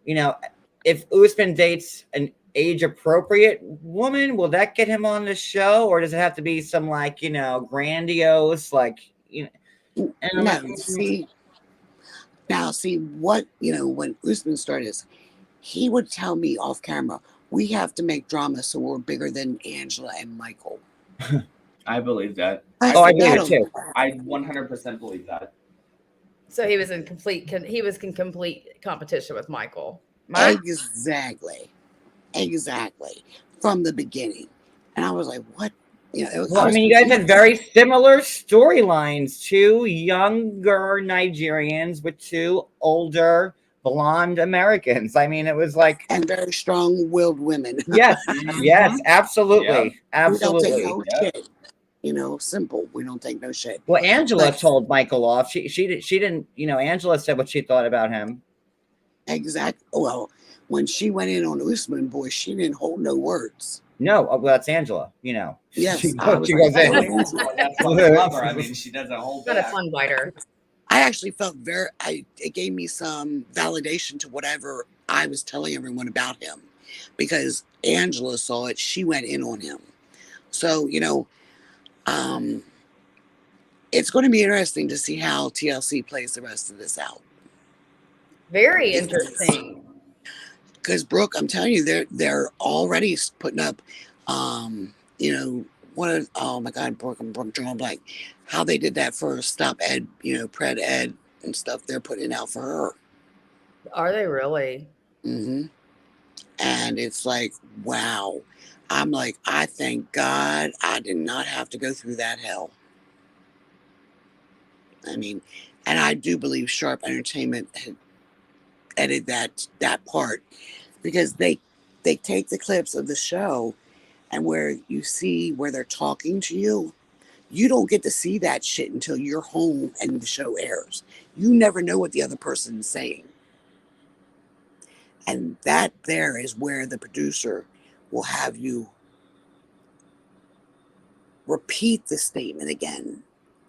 If Usman dates an age-appropriate woman, will that get him on the show, or does it have to be some grandiose see what when Usman started, he would tell me off camera, we have to make drama so we're bigger than Angela and Michael. I believe that. I believe it too. I 100% believe that. So he was in complete competition with Michael. Mark? Exactly. From the beginning. And I was like, what? You know, Well, I was mean, you guys had confused. very similar storylines. Two younger Nigerians with two older blonde Americans. I mean, it was like, And very strong-willed women. yes, yes, Mhm. absolutely, We don't take absolutely. no Yep. shit. You know, simple. We don't take no shit. Well, Angela But told Michael off. She didn't. You know, Angela said what she thought about him. well, when she went in on Usman, boy, she didn't hold no words. No, well, that's Angela. You know, Yes, I was she like, goes oh, in. Angela. Well, that's why I love her. I mean, she doesn't hold Not a back. fun biter. I actually felt it gave me some validation to whatever I was telling everyone about him, because Angela saw it. She went in on him. So, you know, um, it's going to be interesting to see how TLC plays the rest of this out. Very interesting. Because Brooke, I'm telling you, they're already putting up, you know, oh my God, Brooke, I'm drawing blank. How they did that for Stop Ed, you know, Pred Ed and stuff. They're putting it out for her. Are they really? And it's like, wow. I'm like, I thank God I did not have to go through that hell. I mean, and I do believe Sharp Entertainment had edited that part, because they take the clips of the show, and where you see where they're talking to you, you don't get to see that shit until you're home and the show airs. You never know what the other person's saying. And that there is where the producer will have you repeat the statement again,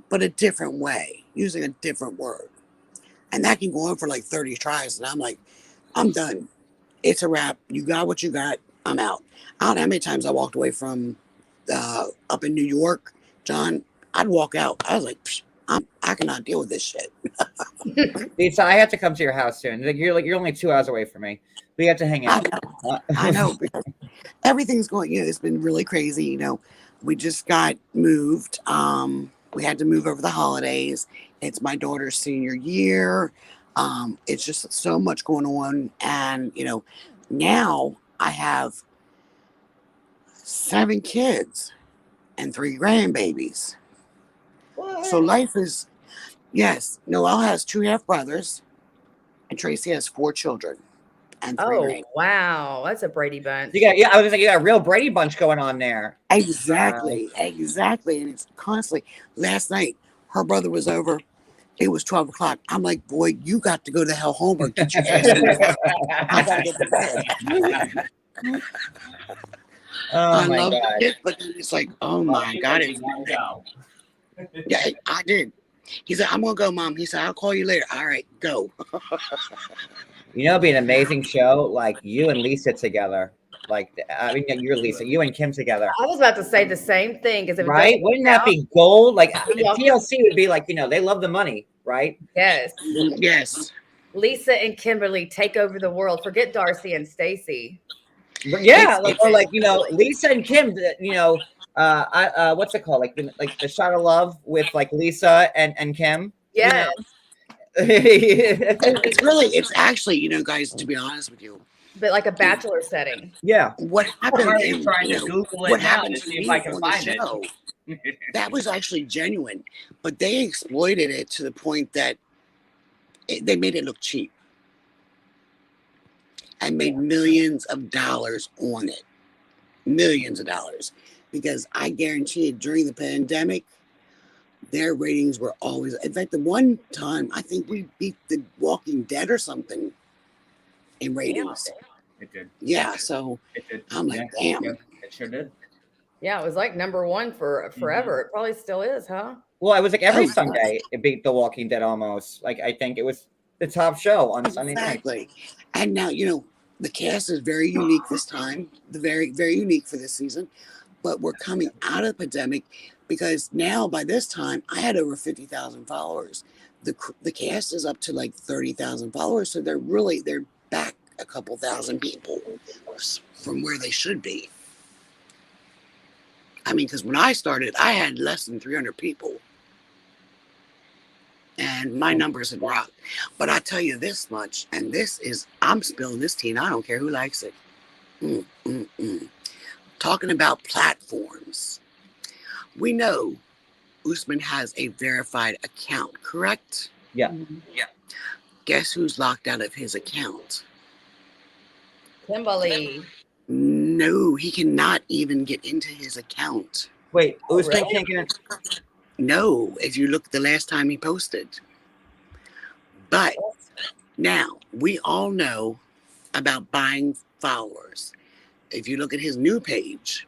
but a different way, using a different word. And that can go on for like 30 tries. And I'm like, I'm done. It's a wrap. You got what you got. I'm out. I don't know how many times I walked away from up in New York, John. I'd walk out. I was like, I cannot deal with this shit. Lisa, I have to come to your house soon. You're only 2 hours away from me. We have to hang out. I know, because everything's going, you know, it's been really crazy. You know, we just got moved. We had to move over the holidays. It's my daughter's senior year. It's just so much going on. And, you know, now I have 7 kids and 3 grandbabies. So life is, yes, Noelle has 2 half brothers, and Tracy has 4 children and 3 Oh, grandbabies. wow. That's a Brady bunch. I was like, you got a real Brady bunch going on there. Exactly. And it's constantly. Last night, her brother was over. It was 12 o'clock. I'm like, boy, you got to go to hell home or get your ass in the I got to get to bed. I my love God. it, but then it's like, oh my God. Yeah, I did. He said, I'm going to go, Mom. He said, I'll call you later. All right, go. You know, it'd be an amazing show, like you and Lisa together. Like, I mean, you're Lisa, you and Kim together, I was about to say the same thing. Because if right? Wouldn't that be gold? Like, Yeah. TLC would be like, you know, they love the money, right? Yes. Yes. Lisa and Kimberly take over the world. Forget Darcy and Stacy. Yeah, or like, you know, Lisa and Kim, you know, what's it called? Like the shot of love with like Lisa and Kim. Yes. It's actually, you know, guys, to be honest with you, But like a bachelor setting. Yeah. what happened I'm trying to Google it what now happened to to see if me I can on the find it. show, that was actually genuine, but they exploited it to the point that they made it look cheap and made millions of dollars on it. Millions of dollars. Because I guarantee you, during the pandemic, their ratings were always, in fact, the one time I think we beat The Walking Dead or something in ratings. It did. Yeah, so It did. I'm like, damn. Yeah, it sure did. Yeah, it was like #1 for forever. It probably still is, huh? Well, it was like every Oh, Sunday it beat The Walking Dead almost. Like I think it was the top show on Sunday night. Exactly. And now, you know, the cast is very unique this time. Very, very unique for this season. But we're coming out of the pandemic, because now by this time I had over 50,000 followers. The cast is up to like 30,000 followers, so they're back a couple thousand people from where they should be. I mean, because when I started, I had less than 300 people, and my numbers had rocked. But I tell you this much, and I'm spilling this tea, and I don't care who likes it. Talking about platforms. We know Usman has a verified account, correct? Yeah. Yeah. Guess who's locked out of his account? Kimberly. No, he cannot even get into his account. Wait, Usman really? can't get in. No, if you look the last time he posted. But now we all know about buying followers. If you look at his new page,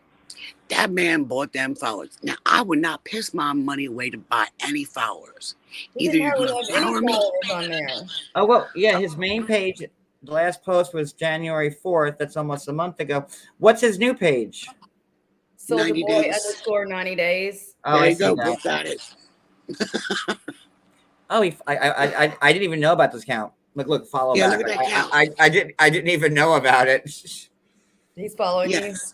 that man bought them followers. Now I would not piss my money away to buy any followers. He Either didn't you're hardly gonna have any follow me. followers on there. Oh, well, yeah, his main page, the last post was January 4th. That's almost a month ago. What's his new page? Soldier 90 Boy days. underscore 90 days. Oh, There I you see go. now. Got it. Oh, I didn't even know about this account. Look, follow Yeah, back. look at that account. I didn't even know about it. He's following you. Yes.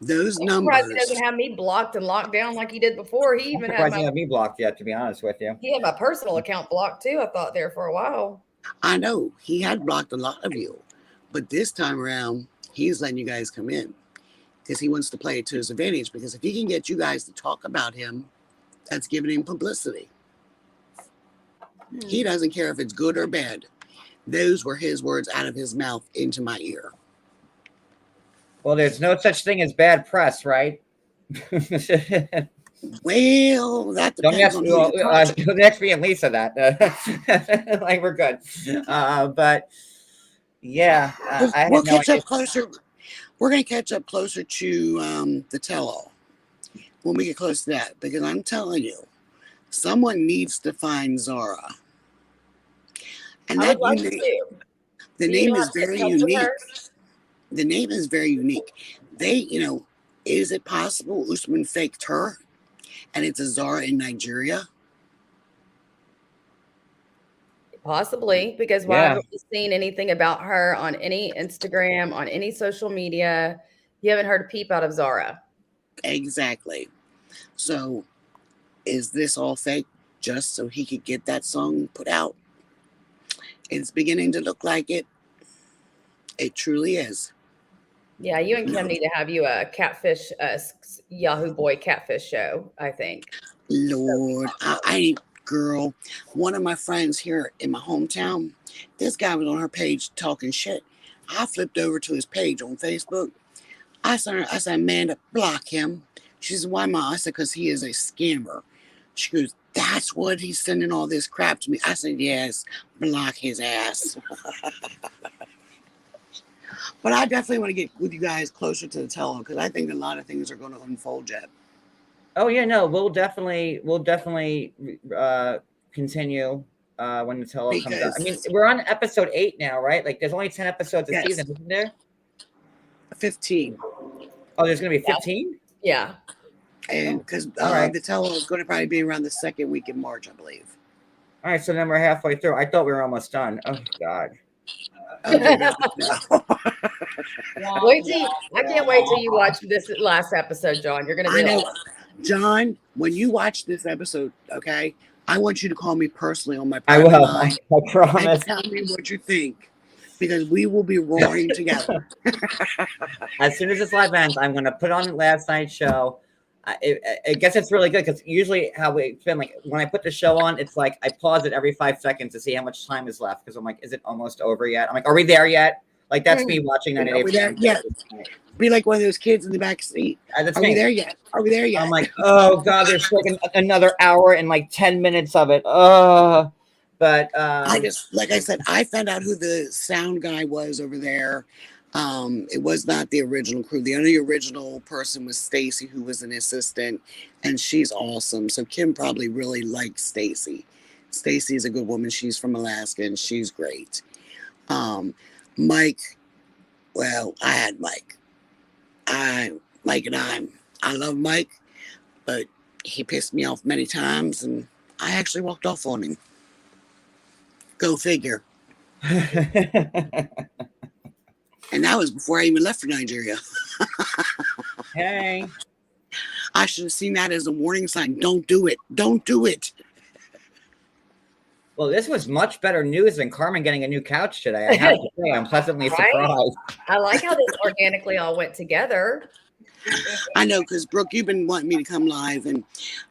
Those I'm surprised he numbers. doesn't have me blocked and locked down like he did before. He I'm even had surprised you my have me blocked yet, to be honest with you. he had my personal account blocked too. I thought there for a while. I know he had blocked a lot of you, but this time around, he's letting you guys come in because he wants to play it to his advantage. Because if he can get you guys to talk about him, that's giving him publicity. He doesn't care if it's good or bad. Those were his words out of his mouth into my ear. Well, there's no such thing as bad press, right? Well, that Don't depends ask on me. who you talk to. Don't ask me and Lisa that. Like we're good. But yeah, I had We'll no catch idea. up closer. We're going to catch up closer to the tell-all when we get close to that, because I'm telling you, someone needs to find Zara. And I that would like unique, to. the Do you name know is how to get very in touch with unique. her? The name is very unique. They, is it possible Usman faked her and it's a Zara in Nigeria? Possibly, because why Yeah. haven't we seen anything about her on any Instagram, on any social media? You haven't heard a peep out of Zara. Exactly. So is this all fake just so he could get that song put out? It's beginning to look like it. It truly is. Yeah, you and Kim No. need to have you a catfish, Yahoo Boy catfish show, I think. Lord, girl, one of my friends here in my hometown, this guy was on her page talking shit. I flipped over to his page on Facebook. I said, Amanda, block him. She said, why, Ma? I said, because he is a scammer. She goes, that's what he's sending all this crap to me. I said, yes, block his ass. But I definitely want to get with you guys closer to the tell-all because I think a lot of things are going to unfold yet. Oh yeah, no, we'll definitely continue when the tell-all comes out. I mean, we're on episode 8 now, right? Like, there's only 10 episodes a Yes. season, isn't there? 15. Oh, there's gonna be 15. Yeah. And because All right. the tell-all is going to probably be around the second week in March, I believe. All right, so then we're halfway through. I thought we were almost done. Oh God. Okay, no. Wait till I can't wait till you watch this last episode, John. You're gonna be I know. like, John, when you watch this episode, okay, I want you to call me personally on my I private will. line I promise. and tell me what you think, because we will be roaring together. As soon as this live ends, I'm gonna put on last night's show. I guess it's really good because usually how it's been, like, when I put the show on, it's like I pause it every 5 seconds to see how much time is left because I'm like, is it almost over yet? I'm like, are we there yet? Like, that's me watching 90 Day Are we there yet? Be like one of those kids in the back seat. That's Are me. we there yet? Are we there yet? I'm like, oh God, there's like another hour and like 10 minutes of it. But I just, like I said, I found out who the sound guy was over there. It was not the original crew. The only original person was Stacy, who was an assistant, and she's awesome. So Kim probably really likes Stacy. Stacy is a good woman. She's from Alaska, and she's great. Mike, well, I had Mike. I love Mike, but he pissed me off many times, and I actually walked off on him. Go figure. And that was before I even left for Nigeria. Hey. I should have seen that as a warning sign. Don't do it. Don't do it. Well, this was much better news than Carmen getting a new couch today. I have to say, I'm pleasantly Right? surprised. I like how this organically all went together. I know, because Brooke, you've been wanting me to come live, and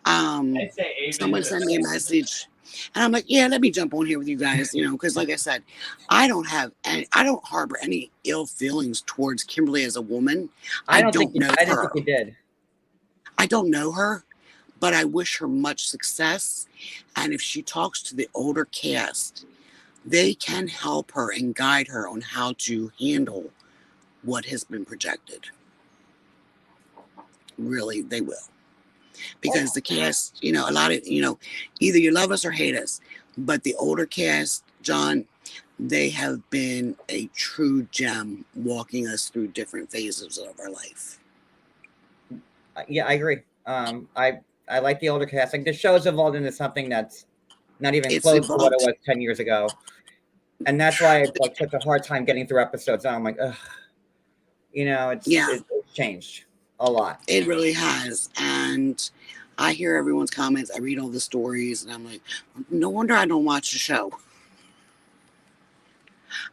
someone sent me a message, and I'm like, yeah, let me jump on here with you guys, because like I said, I don't harbor any ill feelings towards Kimberly as a woman. I don't know her. I didn't think you did. I don't know her, but I wish her much success. And if she talks to the older cast, they can help her and guide her on how to handle what has been projected. Really, they will. Because the cast, a lot of, either you love us or hate us. But the older cast, John, they have been a true gem walking us through different phases of our life. Yeah, I agree. I like the older cast. Like the show's evolved into something that's not even close to what it was 10 years ago. And that's why it's like such a hard time getting through episodes. And I'm like, ugh. It's changed a lot. It really has. And I hear everyone's comments. I read all the stories, and I'm like, no wonder I don't watch the show.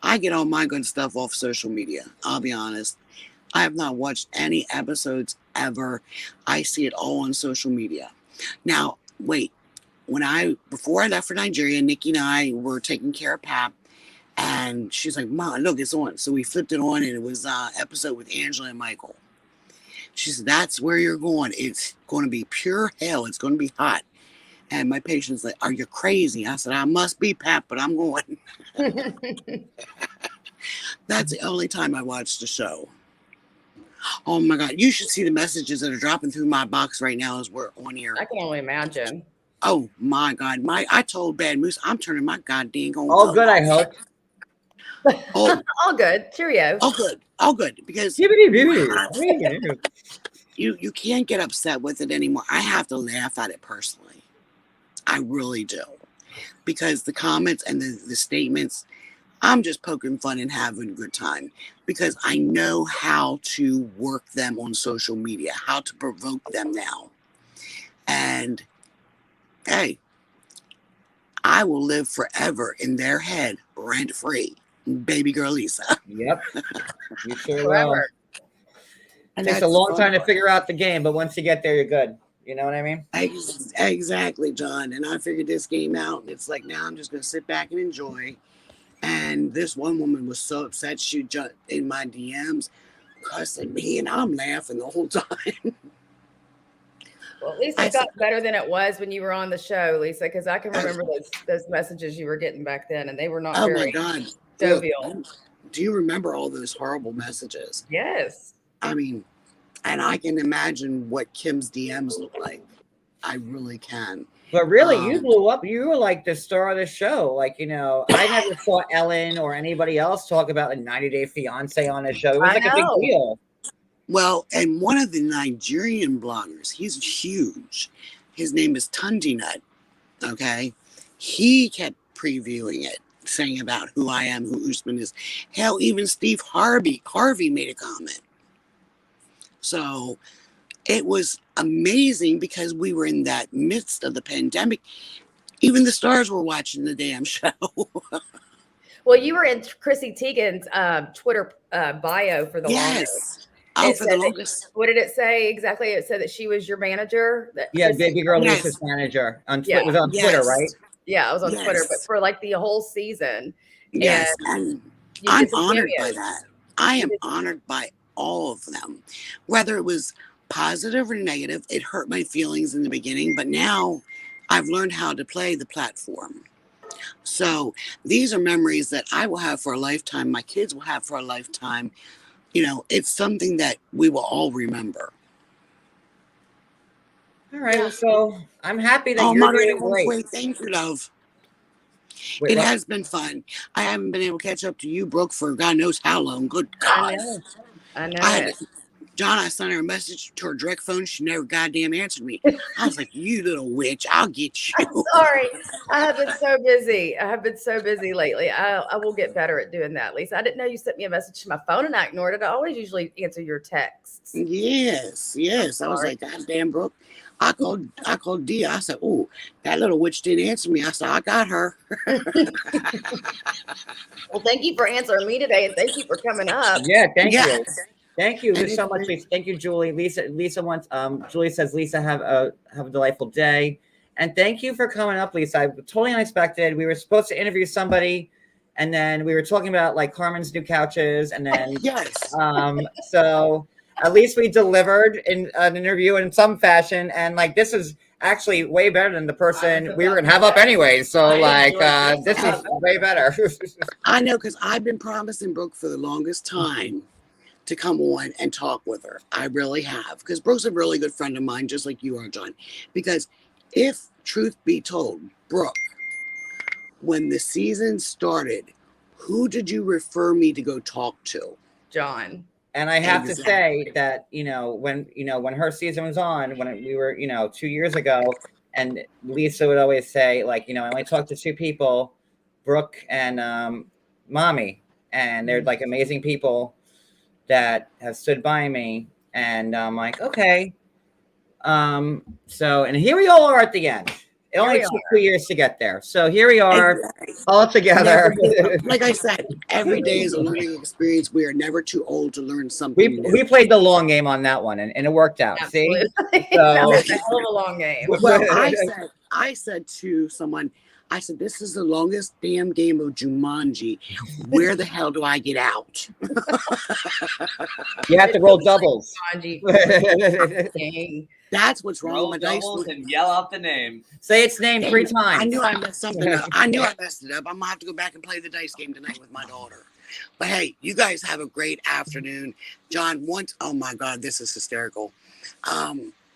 I get all my good stuff off social media. I'll be honest. I have not watched any episodes ever. I see it all on social media. Now, wait. Before I left for Nigeria, Nikki and I were taking care of Pap, and she's like, Mom, look, it's on. So we flipped it on, and it was an episode with Angela and Michael. She said, that's where you're going. It's going to be pure hell. It's going to be hot. And my patient's like, are you crazy? I said, I must be, Pap, but I'm going. That's the only time I watched the show. Oh my God. You should see the messages that are dropping through my box right now as we're on here. I can only imagine. Oh my God. I told Bad Moose, I'm turning my goddamn on. All good, I hope. Oh, all good. Cheerio. All good. All good. Because you can't get upset with it anymore. I have to laugh at it personally. I really do. Because the comments and the statements, I'm just poking fun and having a good time. Because I know how to work them on social media, how to provoke them now. And hey, I will live forever in their head, rent free. Baby girl Lisa. Yep. You sure will. And it takes a long time to figure out the game, but once you get there, you're good. You know what I mean? Exactly, John. And I figured this game out. And it's like, now I'm just going to sit back and enjoy. And this one woman was so upset. She jumped in my DMs, cussing me, and I'm laughing the whole time. Well, at least it got better than it was when you were on the show, Lisa, because I can remember those messages you were getting back then, and they were not very jovial. Do you remember all those horrible messages? Yes. I mean, and I can imagine what Kim's DMs look like. I really can. But really, you blew up. You were like the star of the show. Like, I never saw Ellen or anybody else talk about a 90-Day Fiance on the show. It was like a big deal. Well, and one of the Nigerian bloggers, he's huge. His name is Tundi Nut. Okay. He kept previewing it, saying about who I am, who Usman is. Hell, even Steve Harvey made a comment. So it was amazing because we were in that midst of the pandemic. Even the stars were watching the damn show. Well, you were in Chrissy Teigen's Twitter bio for the longest. Oh, for the longest. What did it say exactly? It said that she was your manager. Yeah, baby girl Lisa's manager. It was on Twitter, right? Yeah, I was on Twitter, but for like the whole season. Yes, and I'm honored by that. I am honored by all of them. Whether it was positive or negative, it hurt my feelings in the beginning, but now I've learned how to play the platform. So these are memories that I will have for a lifetime. My kids will have for a lifetime. It's something that we will all remember. All right. So I'm happy that you're doing great. Thank you, love. It has been fun. I haven't been able to catch up to you, Brooke, for God knows how long. Good God. I know. John, I sent her a message to her direct phone. She never goddamn answered me. I was like, you little witch, I'll get you. Sorry, I have been so busy. I have been so busy lately. I will get better at doing that, Lisa. I didn't know you sent me a message to my phone and I ignored it. I always usually answer your texts. Yes. I was like, God damn, Brooke. I called Dia. I said, oh, that little witch didn't answer me. I said, I got her. Well, thank you for answering me today, and thank you for coming up. Yeah, thank you. Yes. Thank you And so much, Lisa. Thank you, Julie. Lisa wants Julie says, Lisa, have a delightful day. And thank you for coming up, Lisa. I totally unexpected. We were supposed to interview somebody, and then we were talking about like Carmen's new couches, and then Yes. so at least we delivered in an interview in some fashion, and like this is actually way better than the person we were gonna have up anyway. So like this is way better. I know, because I've been promising Brooke for the longest time to come on and talk with her. I really have, because Brooke's a really good friend of mine, just like you are, John. Because if truth be told, Brooke, when the season started, who did you refer me to go talk to? John. And I have to say that, when her season was on, when we were, 2 years ago, and Lisa would always say, like, I only talked to 2 people, Brooke and Mommy, and they're like amazing people that have stood by me. And I'm like, okay. So, and here we all are at the end. It only took 2 years to get there. So here we are all together. Like I said, every day is a learning experience. We are never too old to learn something new. We played the long game on that one, and it worked out. Absolutely. See? That was a hell of a long game. Well, I said to someone, I said, this is the longest damn game of Jumanji. Where the hell do I get out? You have to roll doubles. That's what's wrong Roll with my dice. doubles and yell out the name. Say its name 3 times. I knew I messed something up. I knew I messed it up. I'm gonna have to go back and play the dice game tonight with my daughter. But hey, you guys have a great afternoon. John, oh my God, this is hysterical.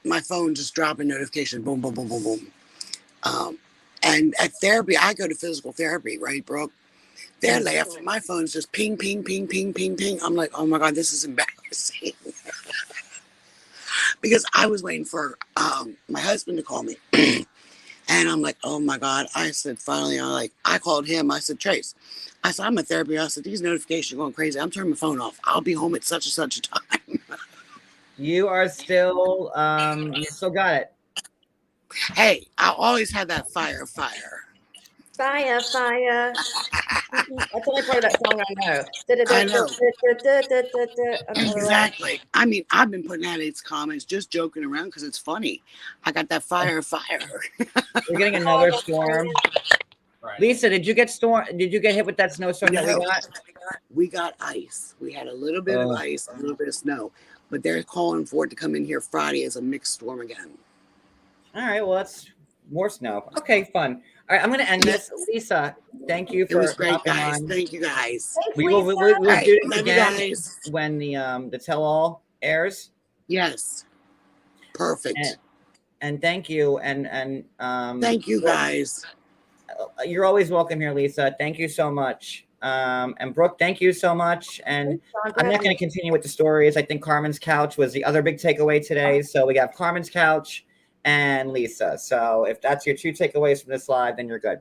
My phone just dropping notification, boom, boom, boom, boom, boom. And at therapy, I go to physical therapy, right, Brooke? They're laughing. My phone's just ping, ping, ping, ping, ping, ping. I'm like, oh my God, this is embarrassing. Because I was waiting for my husband to call me. And I'm like, oh my God. I said, finally, I called him. I said, Trace, I said, I'm a therapy. I said, these notifications are going crazy. I'm turning my phone off. I'll be home at such and such a time. You are still, you still got it. Hey, I always had that fire. Fire. That's the only part of that song I know. I know. Exactly. I mean, I've been putting out its comments, just joking around because it's funny. I got that fire. We're getting another storm. Right. Lisa, did you get hit with that snowstorm that we got? We got ice. We had a little bit of ice, a little bit of snow, but they're calling for it to come in here Friday as a mixed storm again. All right. Well, that's more snow. Okay, fun. All right, I'm going to end this. Lisa, thank you for great, guys. Thank you, guys. We'll do it again when the tell-all airs. Yes. Perfect. And thank you. And thank you, guys. You're always welcome here, Lisa. Thank you so much. And Brooke, thank you so much. And I'm not going to continue with the stories. I think Carmen's couch was the other big takeaway today. So we got Carmen's couch and Lisa. So if that's your 2 takeaways from this live, then you're good.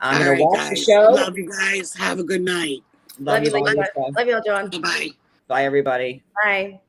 I'm going to watch the show. Love you guys. Have a good night. Love you, Lisa. Love you all, John. Bye. Bye, everybody. Bye.